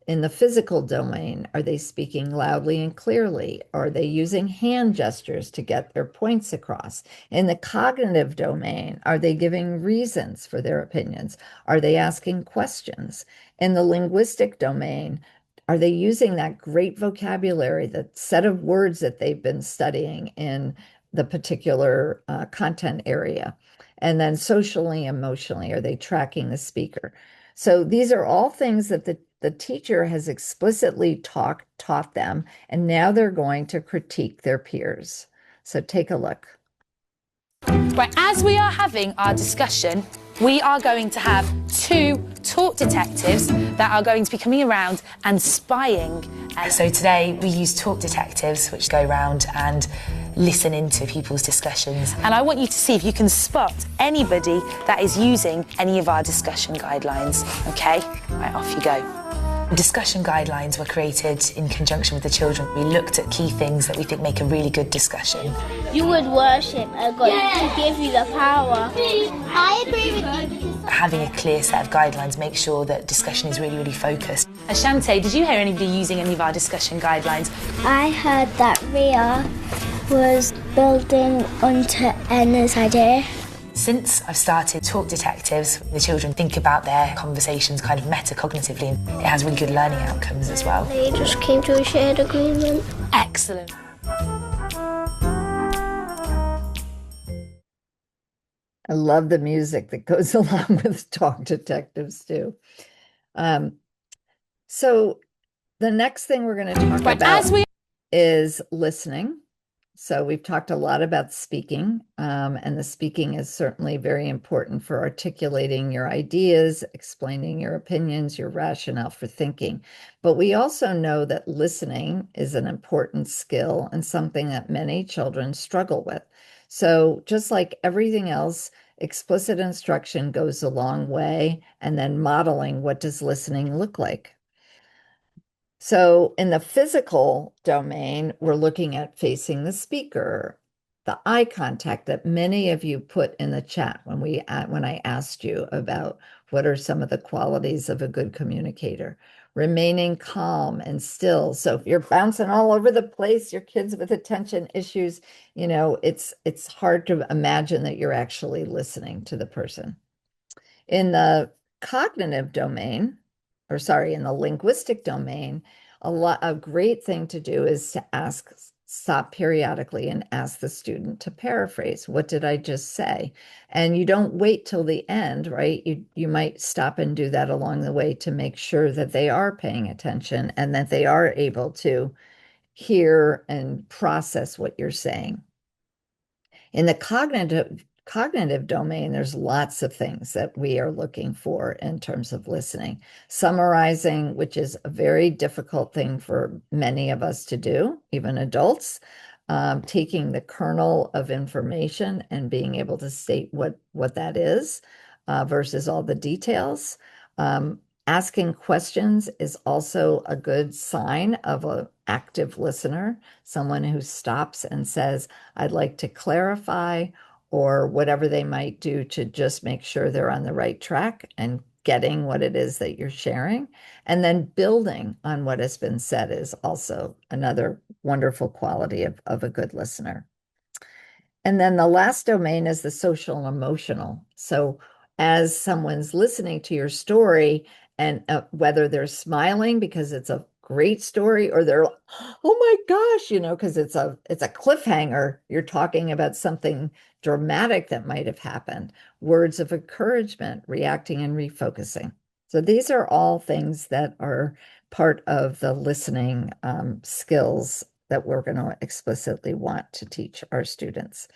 In the physical domain, are they speaking loudly and clearly? Are they using hand gestures to get their points across? In the cognitive domain, are they giving reasons for their opinions? Are they asking questions? In the linguistic domain, are they using that great vocabulary, that set of words that they've been studying in the particular content area? And then socially, emotionally, are they tracking the speaker? So these are all things that the teacher has explicitly taught them, and now they're going to critique their peers. So take a look. Right, as we are having our discussion, we are going to have two talk detectives that are going to be coming around and spying. So today we use talk detectives, which go around and listen into people's discussions. And I want you to see if you can spot anybody that is using any of our discussion guidelines, okay? Right, off you go. Discussion guidelines were created in conjunction with the children. We looked at key things that we think make a really good discussion. You would worship a God to give you the power. I agree with you. Having a clear set of guidelines makes sure that discussion is really, really focused. Ashante, did you hear anybody using any of our discussion guidelines? I heard that Ria was building onto Anna's idea. Since I've started Talk Detectives, the children think about their conversations kind of metacognitively, and it has really good learning outcomes as well. They just came to a shared agreement. Excellent. I love the music that goes along with Talk Detectives too. So the next thing we're going to talk about is listening. So we've talked a lot about speaking, and the speaking is certainly very important for articulating your ideas, explaining your opinions, your rationale for thinking. But we also know that listening is an important skill and something that many children struggle with. So just like everything else, explicit instruction goes a long way, and then modeling what does listening look like. So in the physical domain, we're looking at facing the speaker, the eye contact that many of you put in the chat when I asked you about what are some of the qualities of a good communicator. Remaining calm and still. So if you're bouncing all over the place, your kids with attention issues, it's hard to imagine that you're actually listening to the person. In the cognitive domain, in the linguistic domain, a great thing to do is to stop periodically and ask the student to paraphrase. What did I just say? And you don't wait till the end, right? You might stop and do that along the way to make sure that they are paying attention and that they are able to hear and process what you're saying. In the cognitive domain, there's lots of things that we are looking for in terms of listening. Summarizing, which is a very difficult thing for many of us to do, even adults. Taking the kernel of information and being able to state what that is versus all the details. Asking questions is also a good sign of an active listener, someone who stops and says, I'd like to clarify, or whatever they might do to just make sure they're on the right track and getting what it is that you're sharing. And then building on what has been said is also another wonderful quality of a good listener. And then the last domain is the social and emotional. So as someone's listening to your story, and whether they're smiling because it's a great story, or they're, oh my gosh, because it's a cliffhanger. You're talking about something dramatic that might have happened. Words of encouragement, reacting and refocusing. So these are all things that are part of the listening skills that we're going to explicitly want to teach our students.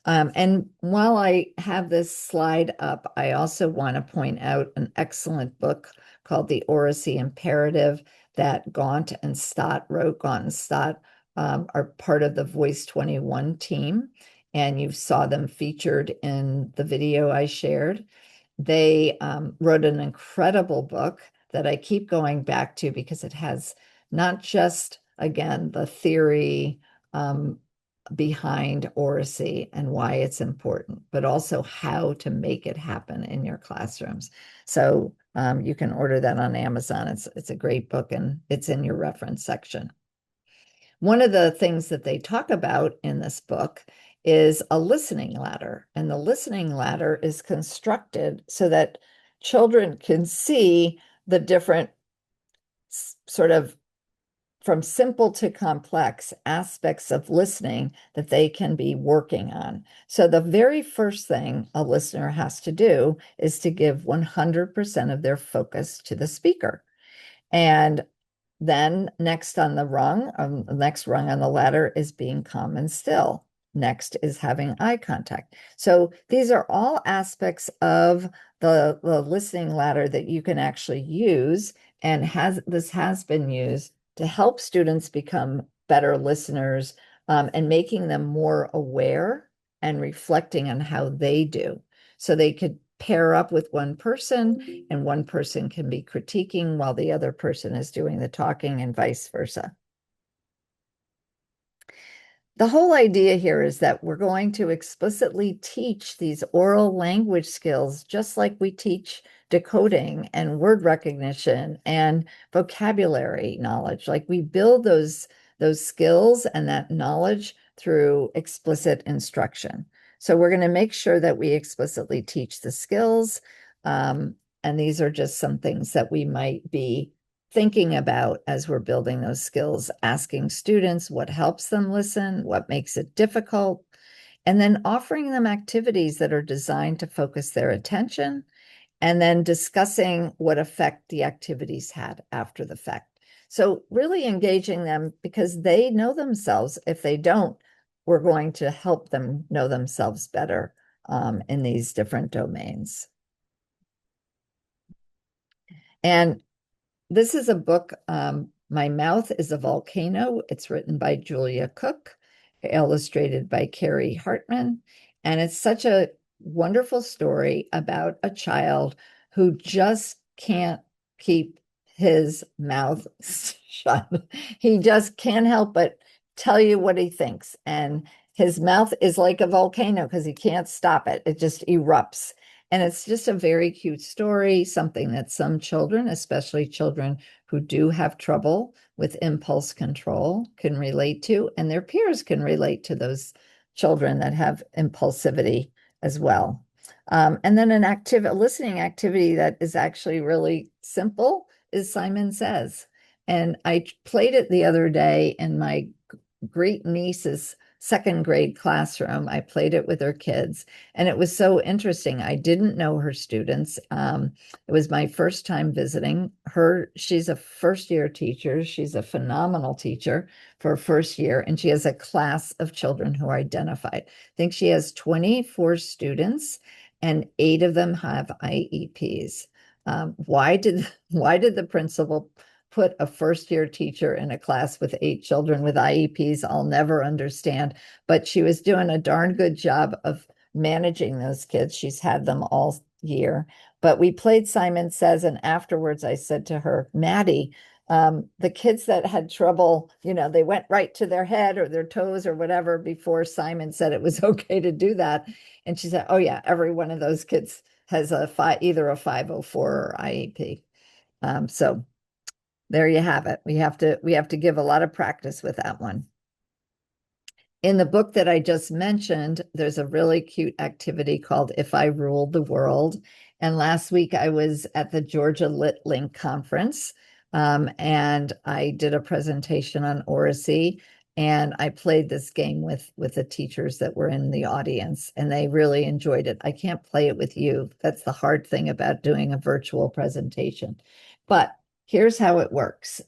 And while I have this slide up, I also want to point out an excellent book called The Oracy Imperative that Gaunt and Stott wrote. Gaunt and Stott are part of the Voice 21 team, and you saw them featured in the video I shared. They wrote an incredible book that I keep going back to because it has not just, again, the theory behind oracy and why it's important, but also how to make it happen in your classrooms. So you can order that on Amazon. It's a great book, and it's in your reference section. One of the things that they talk about in this book is a listening ladder, and the listening ladder is constructed so that children can see the different sort of from simple to complex aspects of listening that they can be working on. So the very first thing a listener has to do is to give 100% of their focus to the speaker. And then next on the rung, the next rung on the ladder is being calm and still. Next is having eye contact. So these are all aspects of the listening ladder that you can actually use, and this has been used to help students become better listeners, and making them more aware and reflecting on how they do. So they could pair up with one person, and one person can be critiquing while the other person is doing the talking, and vice versa. The whole idea here is that we're going to explicitly teach these oral language skills just like we teach decoding and word recognition and vocabulary knowledge. Like we build those skills and that knowledge through explicit instruction. So we're going to make sure that we explicitly teach the skills. And these are just some things that we might be thinking about as we're building those skills, asking students what helps them listen, what makes it difficult, and then offering them activities that are designed to focus their attention, and then discussing what effect the activities had after the fact. So really engaging them because they know themselves. If they don't, we're going to help them know themselves better in these different domains. And this is a book, My Mouth is a Volcano. It's written by Julia Cook, illustrated by Carrie Hartman. And it's such a wonderful story about a child who just can't keep his mouth shut. He just can't help but tell you what he thinks. And his mouth is like a volcano because he can't stop it. It just erupts. And it's just a very cute story, something that some children, especially children who do have trouble with impulse control, can relate to, and their peers can relate to those children that have impulsivity as well. And then a listening activity that is actually really simple is Simon Says. And I played it the other day in my great niece's second grade classroom. I played it with her kids, and it was so interesting. I didn't know her students. It was my first time visiting her. She's a first-year teacher. She's a phenomenal teacher for first year, and she has a class of children who are identified. I think she has 24 students, and 8 of them have IEPs. Why did the principal put a first-year teacher in a class with 8 children with IEPs? I'll never understand, but she was doing a darn good job of managing those kids. She's had them all year. But we played Simon Says, and afterwards I said to her, Maddie, the kids that had trouble, they went right to their head or their toes or whatever before Simon said it was okay to do that. And she said, oh yeah, every one of those kids has either a 504 or IEP. So there you have it. We have to give a lot of practice with that one. In the book that I just mentioned, there's a really cute activity called If I Ruled the World. And last week I was at the Georgia Lit Link conference, and I did a presentation on oracy, and I played this game with the teachers that were in the audience, and they really enjoyed it. I can't play it with you. That's the hard thing about doing a virtual presentation. But here's how it works.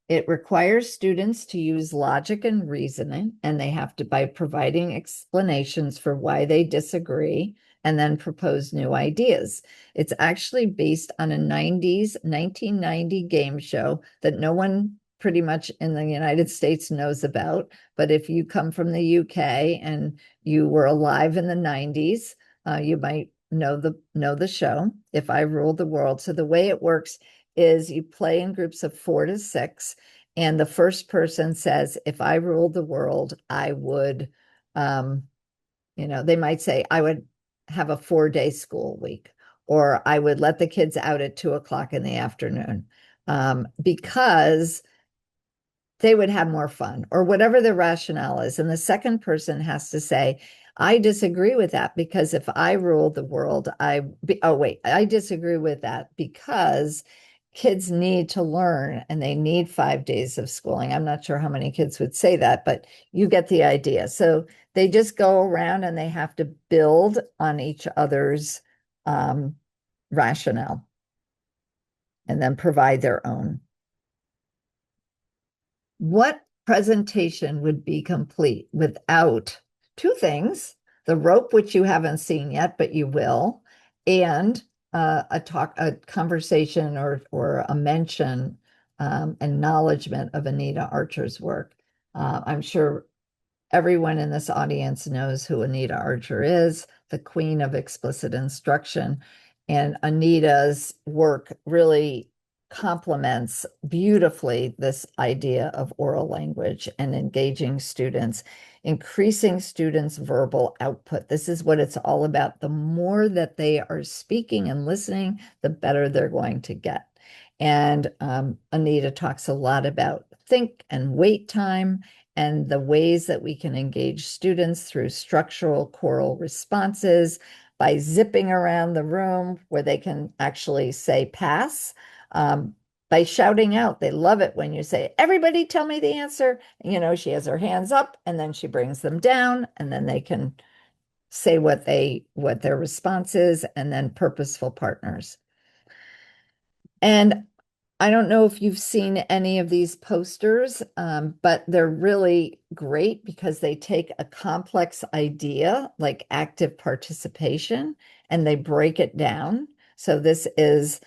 It requires students to use logic and reasoning, and they have to, by providing explanations for why they disagree, and then propose new ideas. It's actually based on a 1990 game show that no one pretty much in the United States knows about. But if you come from the UK and you were alive in the 90s, you might know the show, If I Ruled the World. So the way it works is you play in groups of 4 to 6, and the first person says, if I ruled the world, I would, they might say, I would have a 4-day school week, or I would let the kids out at 2:00 in the afternoon, because they would have more fun, or whatever the rationale is. And the second person has to say, I disagree with that, because if I ruled the world, I disagree with that because kids need to learn and they need 5 days of schooling. I'm not sure how many kids would say that, but you get the idea. So they just go around and they have to build on each other's rationale. and then provide their own. What presentation would be complete without two things, the rope, which you haven't seen yet, but you will, and a conversation or a mention, acknowledgement of Anita Archer's work. I'm sure everyone in this audience knows who Anita Archer is, the queen of explicit instruction. And Anita's work really complements beautifully this idea of oral language and engaging students, increasing students' verbal output. This is what it's all about. The more that they are speaking and listening, the better they're going to get. And Anita talks a lot about think and wait time and the ways that we can engage students through structural choral responses by zipping around the room where they can actually say pass, by shouting out. They love it when you say, everybody tell me the answer. She has her hands up and then she brings them down and then they can say what their response is, and then purposeful partners. And I don't know if you've seen any of these posters, but they're really great because they take a complex idea like active participation and they break it down. So this is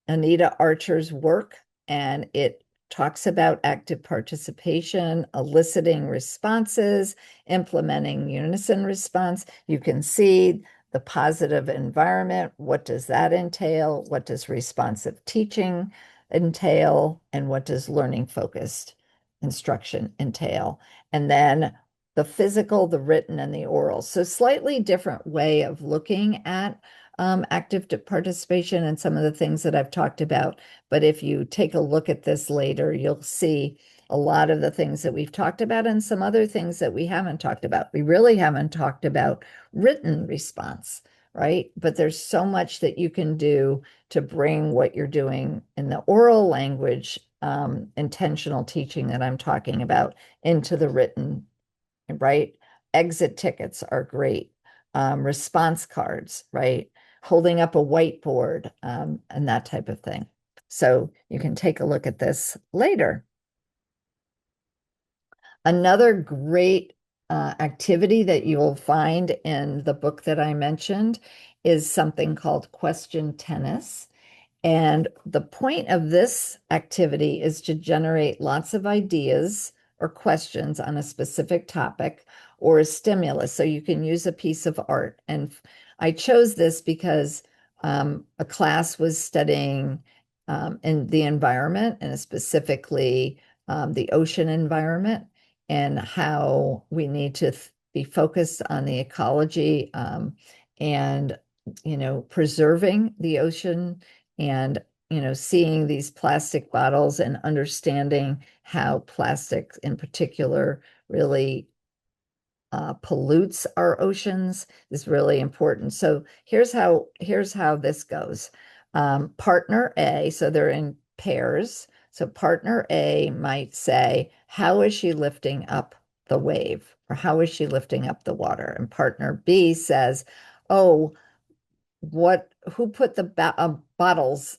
Anita Archer's work, and it talks about active participation, eliciting responses, implementing unison response. You can see the positive environment. What does that entail? What does responsive teaching entail? And what does learning focused instruction entail? And then the physical, the written, and the oral. So slightly different way of looking at active participation and some of the things that I've talked about. But if you take a look at this later, you'll see a lot of the things that we've talked about and some other things that we haven't talked about. We really haven't talked about written response, right? But there's so much that you can do to bring what you're doing in the oral language, intentional teaching that I'm talking about, into the written, right? Exit tickets are great. Response cards, right? Holding up a whiteboard, and that type of thing. So you can take a look at this later. Another great activity that you will find in the book that I mentioned is something called question tennis. And the point of this activity is to generate lots of ideas or questions on a specific topic or a stimulus. So you can use a piece of art. And I chose this because a class was studying in the environment, and specifically the ocean environment, and how we need to be focused on the ecology, and preserving the ocean, and seeing these plastic bottles and understanding how plastic in particular really pollutes our oceans is really important. So here's how this goes. Partner A, so they're in pairs. So partner A might say, how is she lifting up the wave? Or how is she lifting up the water? And partner B says, oh, who put the bottles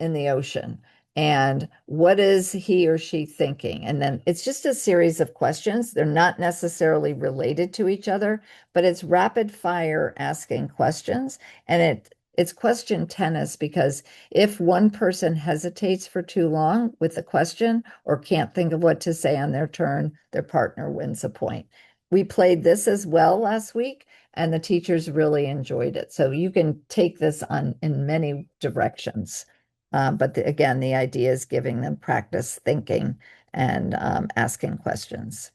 in the ocean? And what is he or she thinking? And then it's just a series of questions. They're not necessarily related to each other, but it's rapid fire asking questions. And it's question tennis, because if one person hesitates for too long with the question or can't think of what to say on their turn, their partner wins a point. We played this as well last week, and the teachers really enjoyed it. So you can take this in many directions. But again, the idea is giving them practice thinking and asking questions.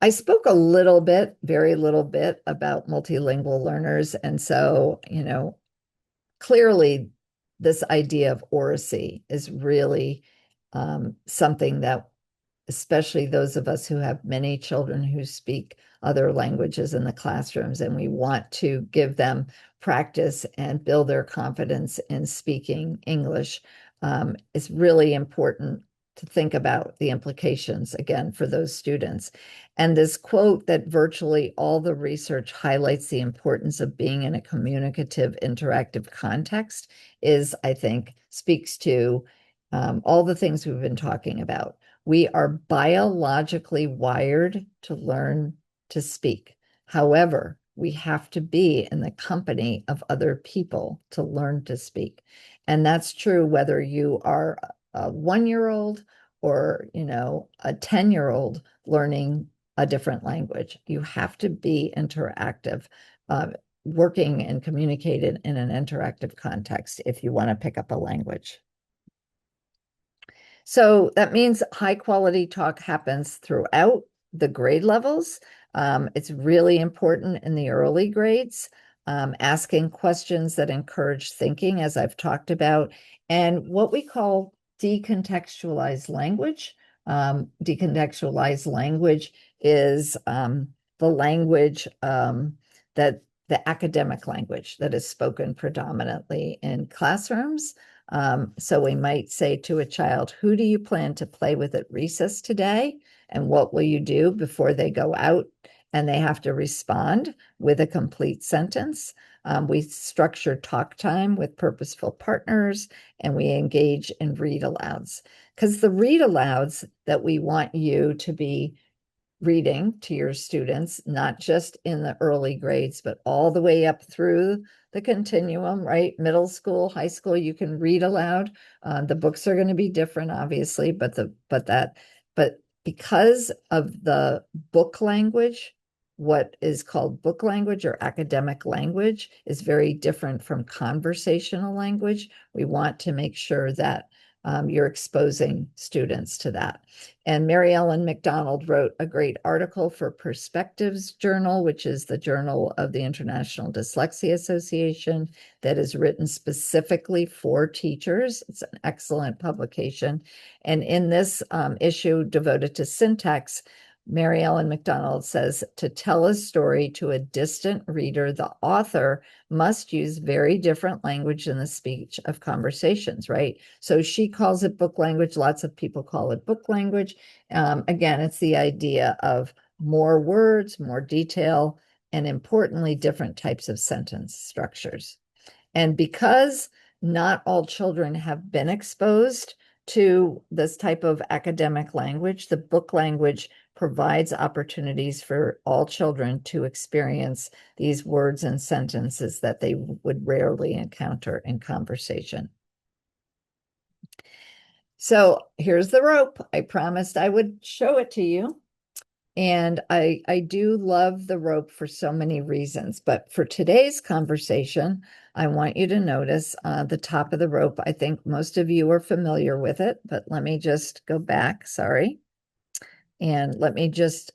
I spoke a little bit, very little bit, about multilingual learners. And so, clearly this idea of oracy is really something that, especially those of us who have many children who speak other languages in the classrooms, and we want to give them practice and build their confidence in speaking English, is really important to think about the implications again for those students. And this quote that virtually all the research highlights the importance of being in a communicative, interactive context is, I think, speaks to all the things we've been talking about. We are biologically wired to learn to speak. However, we have to be in the company of other people to learn to speak. And that's true whether you are a 1-year-old or, a 10-year-old learning a different language. You have to be interactive, working and communicating in an interactive context if you want to pick up a language. So that means high quality talk happens throughout the grade levels. It's really important in the early grades, asking questions that encourage thinking, as I've talked about, and what we call decontextualized language. Decontextualized language is the language that the academic language that is spoken predominantly in classrooms. So we might say to a child, who do you plan to play with at recess today? And what will you do before they go out? And they have to respond with a complete sentence. We structure talk time with purposeful partners, and we engage in read alouds. Because the read alouds that we want you to be reading to your students, not just in the early grades, but all the way up through the continuum, right? Middle school, high school, you can read aloud. The books are going to be different, obviously, but because of the book language, what is called book language or academic language is very different from conversational language. We want to make sure that you're exposing students to that. And Mary Ellen McDonald wrote a great article for Perspectives Journal, which is the journal of the International Dyslexia Association that is written specifically for teachers. It's an excellent publication. And in this issue devoted to syntax, Mary Ellen McDonald says, to tell a story to a distant reader, the author must use very different language in the speech of conversations, right? So she calls it book language. Lots of people call it book language. Again, it's the idea of more words, more detail, and importantly, different types of sentence structures. And because not all children have been exposed to this type of academic language, the book language provides opportunities for all children to experience these words and sentences that they would rarely encounter in conversation. So here's the rope. I promised I would show it to you. And I do love the rope for so many reasons. But for today's conversation, I want you to notice the top of the rope. I think most of you are familiar with it, but let me just go back. Sorry. And let me just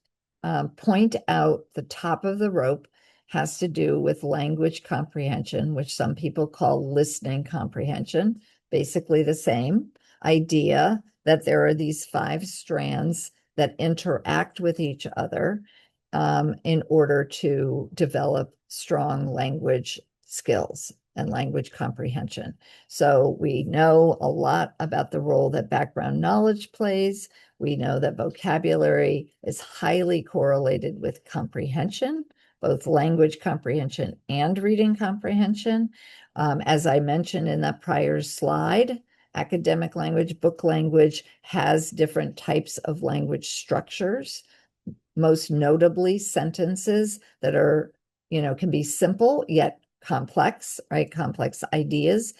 point out the top of the rope has to do with language comprehension, which some people call listening comprehension, basically the same idea that there are these 5 strands that interact with each other in order to develop strong language skills and language comprehension. So we know a lot about the role that background knowledge plays. We know that vocabulary is highly correlated with comprehension, both language comprehension and reading comprehension. As I mentioned in that prior slide, academic language, book language has different types of language structures, most notably sentences that are, can be simple yet complex, right? Complex ideas.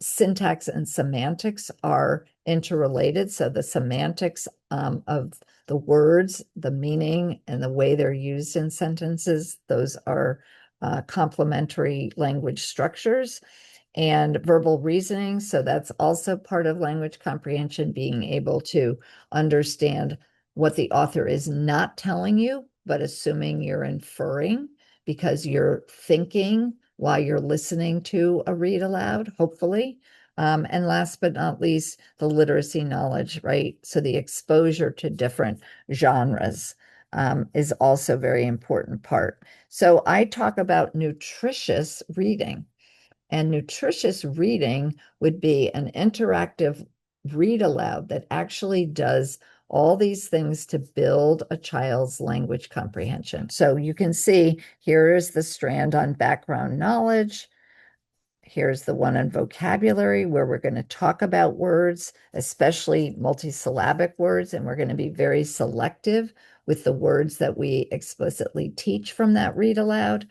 Syntax and semantics are interrelated. So the semantics of the words, the meaning, and the way they're used in sentences, those are complementary language structures. And verbal reasoning. So that's also part of language comprehension, being able to understand what the author is not telling you, but assuming you're inferring because you're thinking while you're listening to a read aloud, hopefully. And last but not least, the literacy knowledge, right? So the exposure to different genres is also a very important part. So I talk about nutritious reading. And nutritious reading would be an interactive read aloud that actually does all these things to build a child's language comprehension. So you can see here is the strand on background knowledge. Here's the one on vocabulary, where we're going to talk about words, especially multisyllabic words, and we're going to be very selective with the words that we explicitly teach from that read aloud.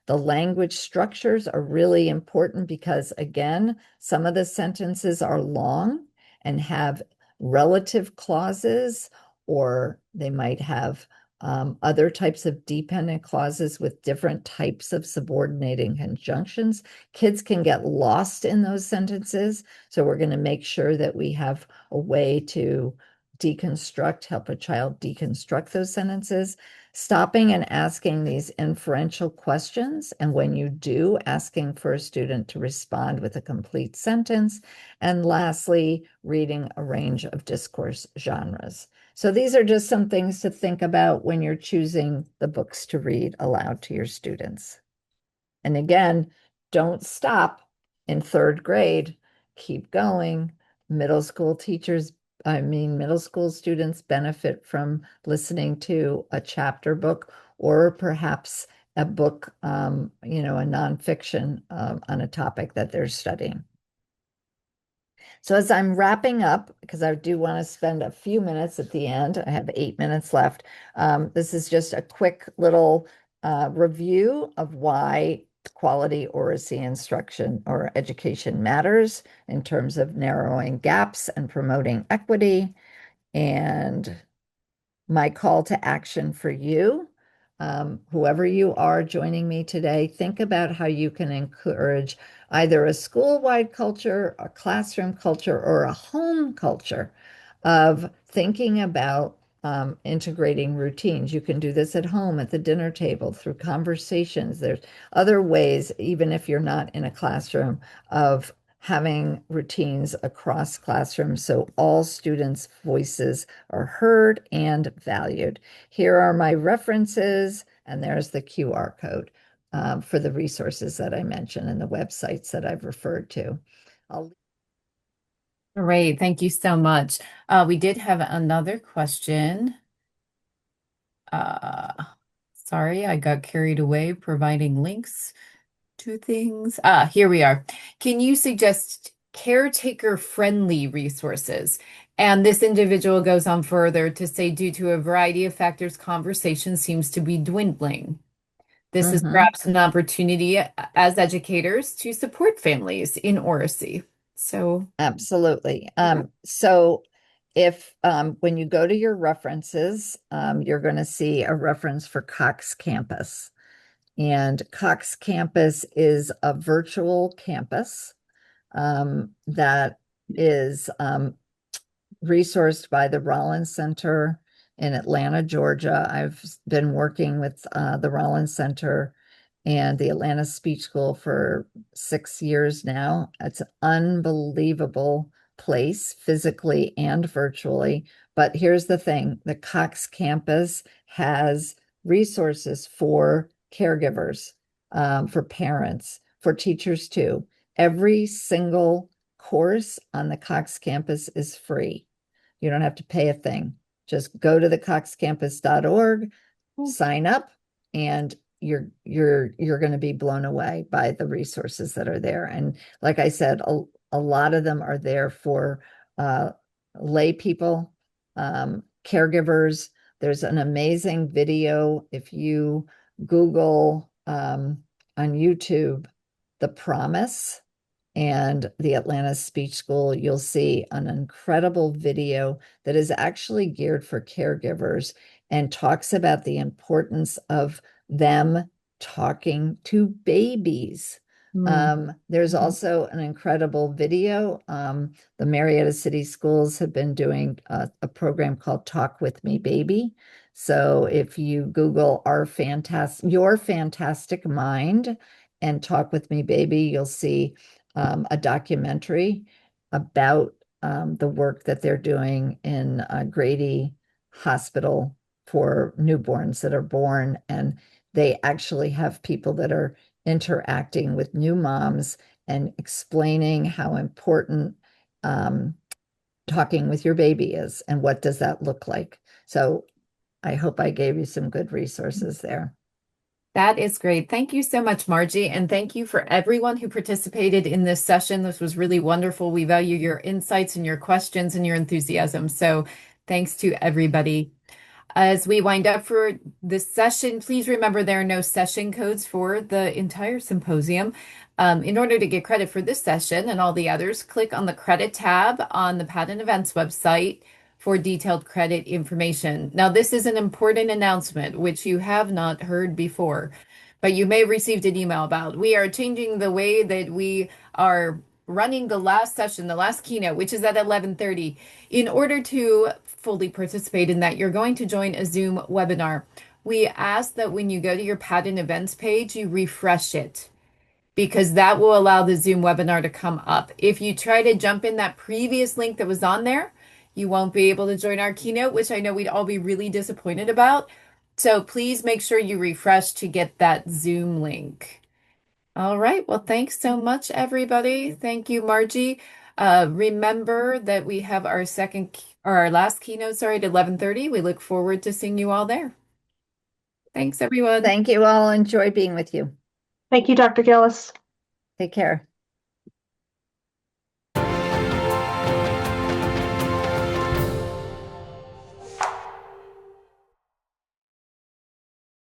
The language structures are really important because, again, some of the sentences are long and have relative clauses, or they might have other types of dependent clauses with different types of subordinating conjunctions. Kids can get lost in those sentences. So we're going to make sure that we have a way to help a child deconstruct those sentences, stopping and asking these inferential questions. And when you do, asking for a student to respond with a complete sentence. And lastly, reading a range of discourse genres. So these are just some things to think about when you're choosing the books to read aloud to your students. And again, don't stop in third grade. Keep going. Middle school students benefit from listening to a chapter book or perhaps a book, a nonfiction on a topic that they're studying. So as I'm wrapping up, because I do want to spend a few minutes at the end, I have 8 minutes left. This is just a quick little review of why quality oracy instruction or education matters in terms of narrowing gaps and promoting equity. And my call to action for you, whoever you are joining me today, think about how you can encourage either a school-wide culture, a classroom culture, or a home culture of thinking about integrating routines. You can do this at home, at the dinner table, through conversations. There's other ways, even if you're not in a classroom, of having routines across classrooms so all students' voices are heard and valued. Here are my references, and there's the QR code for the resources that I mentioned and the websites that I've referred to. Great, thank you so much. We did have another question. Sorry, I got carried away providing links to things. Here we are. Can you suggest caretaker-friendly resources? And this individual goes on further to say, due to a variety of factors, conversation seems to be dwindling. This is perhaps an opportunity as educators to support families in oracy. So absolutely. So if when you go to your references, you're going to see a reference for Cox Campus. And Cox Campus is a virtual campus that is resourced by the Rollins Center in Atlanta, Georgia. I've been working with the Rollins Center and the Atlanta Speech School for 6 years now. It's an unbelievable place, physically and virtually. But here's the thing, the Cox campus has resources for caregivers, for parents, for teachers too. Every single course on the Cox campus is free. You don't have to pay a thing. Just go to the coxcampus.org, sign up, and you're going to be blown away by the resources that are there. And like I said, a lot of them are there for lay people, caregivers. There's an amazing video. If you Google on YouTube, The Promise and the Atlanta Speech School, you'll see an incredible video that is actually geared for caregivers and talks about the importance of them talking to babies. There's also an incredible video. The Marietta City Schools have been doing a program called Talk With Me Baby. So if you Google Your Fantastic Mind and Talk With Me Baby, you'll see a documentary about the work that they're doing in Grady Hospital for newborns that are born. And they actually have people that are interacting with new moms and explaining how important talking with your baby is, and what does that look like? So I hope I gave you some good resources there. That is great. Thank you so much, Margie. And thank you for everyone who participated in this session. This was really wonderful. We value your insights and your questions and your enthusiasm. So thanks to everybody. As we wind up for this session, please remember there are no session codes for the entire symposium. In order to get credit for this session and all the others, click on the credit tab on the Pattern Events website for detailed credit information. Now, this is an important announcement, which you have not heard before, but you may have received an email about. We are changing the way that we are running the last session, the last keynote, which is at 11:30. In order to fully participate in that, you're going to join a Zoom webinar. We ask that when you go to your Pattern Events page, you refresh it, because that will allow the Zoom webinar to come up. If you try to jump in that previous link that was on there, you won't be able to join our keynote, which I know we'd all be really disappointed about. So please make sure you refresh to get that Zoom link. All right. Well, thanks so much, everybody. Thank you, Margie. Remember that we have our last keynote, sorry, at 11:30. We look forward to seeing you all there. Thanks, everyone. Thank you all. Enjoy being with you. Thank you, Dr. Gillis. Take care.